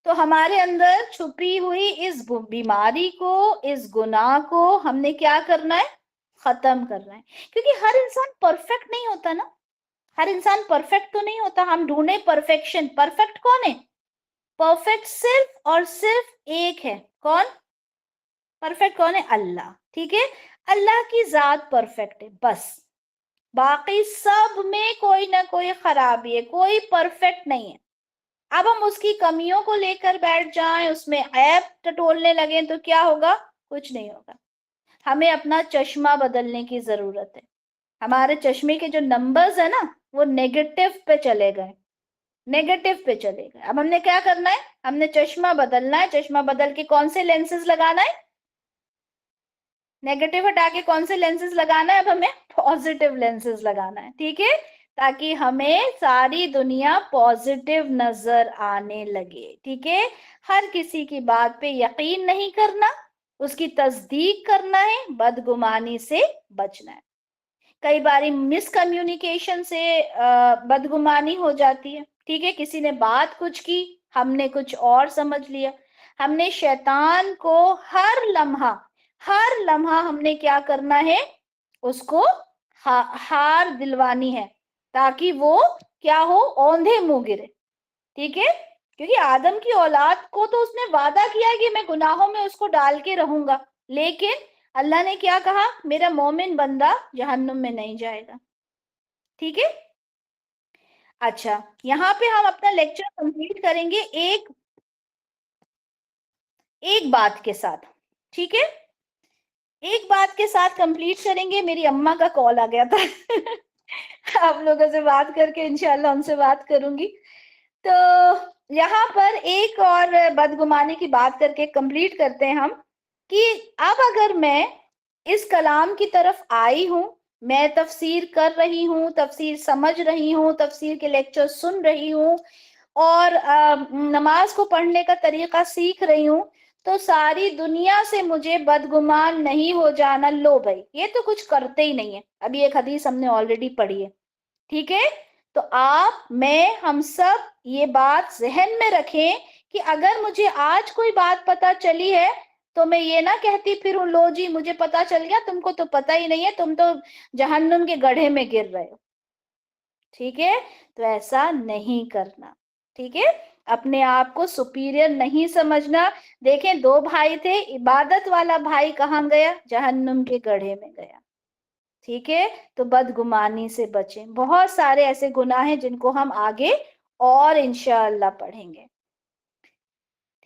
تو ہمارے اندر چھپی ہوئی اس بیماری کو، اس گناہ کو ہم نے کیا کرنا ہے؟ ختم کرنا ہے. کیونکہ ہر انسان پرفیکٹ نہیں ہوتا نا، ہر انسان پرفیکٹ تو نہیں ہوتا. ہم ڈھونڈیں پرفیکشن. پرفیکٹ کون ہے؟ پرفیکٹ صرف اور صرف ایک ہے. کون پرفیکٹ؟ کون ہے؟ اللہ. ٹھیک ہے، اللہ کی ذات پرفیکٹ ہے بس، باقی سب میں کوئی نہ کوئی خرابی ہے، کوئی پرفیکٹ نہیں ہے. اب ہم اس کی کمیوں کو لے کر بیٹھ جائیں، اس میں عیب ٹٹولنے لگیں تو کیا ہوگا؟ کچھ نہیں ہوگا. ہمیں اپنا چشمہ بدلنے کی ضرورت ہے. ہمارے چشمے کے جو نمبرز ہیں نا وہ نیگیٹو پہ چلے گئے، نیگیٹو پہ چلے گئے. اب ہم نے کیا کرنا ہے؟ ہم نے چشمہ بدلنا ہے. چشمہ بدل کے کون سے لینسز لگانا ہے؟ نیگیٹو ہٹا کے کون سے لینسز لگانا ہے؟ اب ہمیں پازیٹیو لینسز لگانا ہے. ٹھیک ہے، تاکہ ہمیں ساری دنیا پازیٹیو نظر آنے لگے. ٹھیک ہے، ہر کسی کی بات پہ یقین نہیں کرنا، اس کی تصدیق کرنا ہے، بدگمانی سے بچنا ہے. کئی باری مس کمیونیکیشن سے بدگمانی ہو جاتی ہے. ٹھیک ہے، کسی نے بات کچھ کی، ہم نے کچھ اور سمجھ لیا. ہم نے شیطان کو ہر لمحہ ہم نے کیا کرنا ہے؟ اس کو ہار دلوانی ہے، تاکہ وہ کیا ہو؟ اوندھے منہ گرے. ٹھیک ہے، کیونکہ آدم کی اولاد کو تو اس نے وعدہ کیا کہ میں گناہوں میں اس کو ڈال کے رہوں گا، لیکن اللہ نے کیا کہا؟ میرا مومن بندہ جہنم میں نہیں جائے گا. ٹھیک ہے، اچھا یہاں پہ ہم اپنا لیکچر کمپلیٹ کریں گے ایک بات کے ساتھ. ٹھیک ہے، ایک بات کے ساتھ کمپلیٹ کریں گے. میری اماں کا کال آ گیا تھا آپ لوگوں سے بات کر کے انشاءاللہ ان سے بات کروں گی. تو یہاں پر ایک اور بدگمانی کی بات کر کے کمپلیٹ کرتے ہیں ہم، کہ اب اگر میں اس کلام کی طرف آئی ہوں، میں تفسیر کر رہی ہوں، تفسیر سمجھ رہی ہوں، تفسیر کے لیکچر سن رہی ہوں، اور نماز کو پڑھنے کا طریقہ سیکھ رہی ہوں، تو ساری دنیا سے مجھے بدگمان نہیں ہو جانا. لو بھائی یہ تو کچھ کرتے ہی نہیں ہے. ابھی ایک حدیث ہم نے آلریڈی پڑھی ہے. ٹھیک ہے، تو آپ، میں، ہم سب یہ بات ذہن میں رکھیں کہ اگر مجھے آج کوئی بات پتا چلی ہے تو میں یہ نہ کہتی پھر لو جی مجھے پتا چل گیا، تم کو تو پتہ ہی نہیں ہے، تم تو جہنم کے گڑھے میں گر رہے ہو. ٹھیک ہے، تو ایسا نہیں کرنا. ٹھیک ہے، اپنے آپ کو سپیریئر نہیں سمجھنا. دیکھیں 2 بھائی تھے، عبادت والا بھائی کہاں گیا؟ جہنم کے گڑھے میں گیا. ٹھیک ہے، تو بدگمانی سے بچیں. بہت سارے ایسے گناہ ہیں جن کو ہم آگے اور انشاءاللہ پڑھیں گے.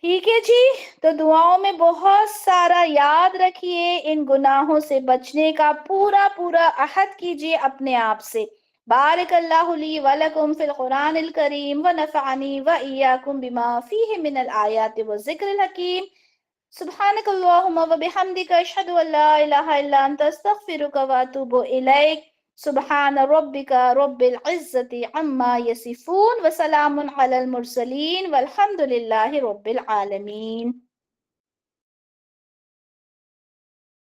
ٹھیک ہے جی، تو دعاؤں میں بہت سارا یاد رکھیے، ان گناہوں سے بچنے کا پورا پورا عہد کیجیے اپنے آپ سے. بارک اللہ لی ولکم فی القرآن الکریم ونفعنی وإیاکم بما فیہ من الآیات والذکر الحکیم. سبحانک اللہم وبحمدک اشہد ان لا الہ الا انت استغفرک واتوب الیک. سبحان ربک رب العزت عما یصفون وسلام علی المرسلین والحمد للہ رب العالمین.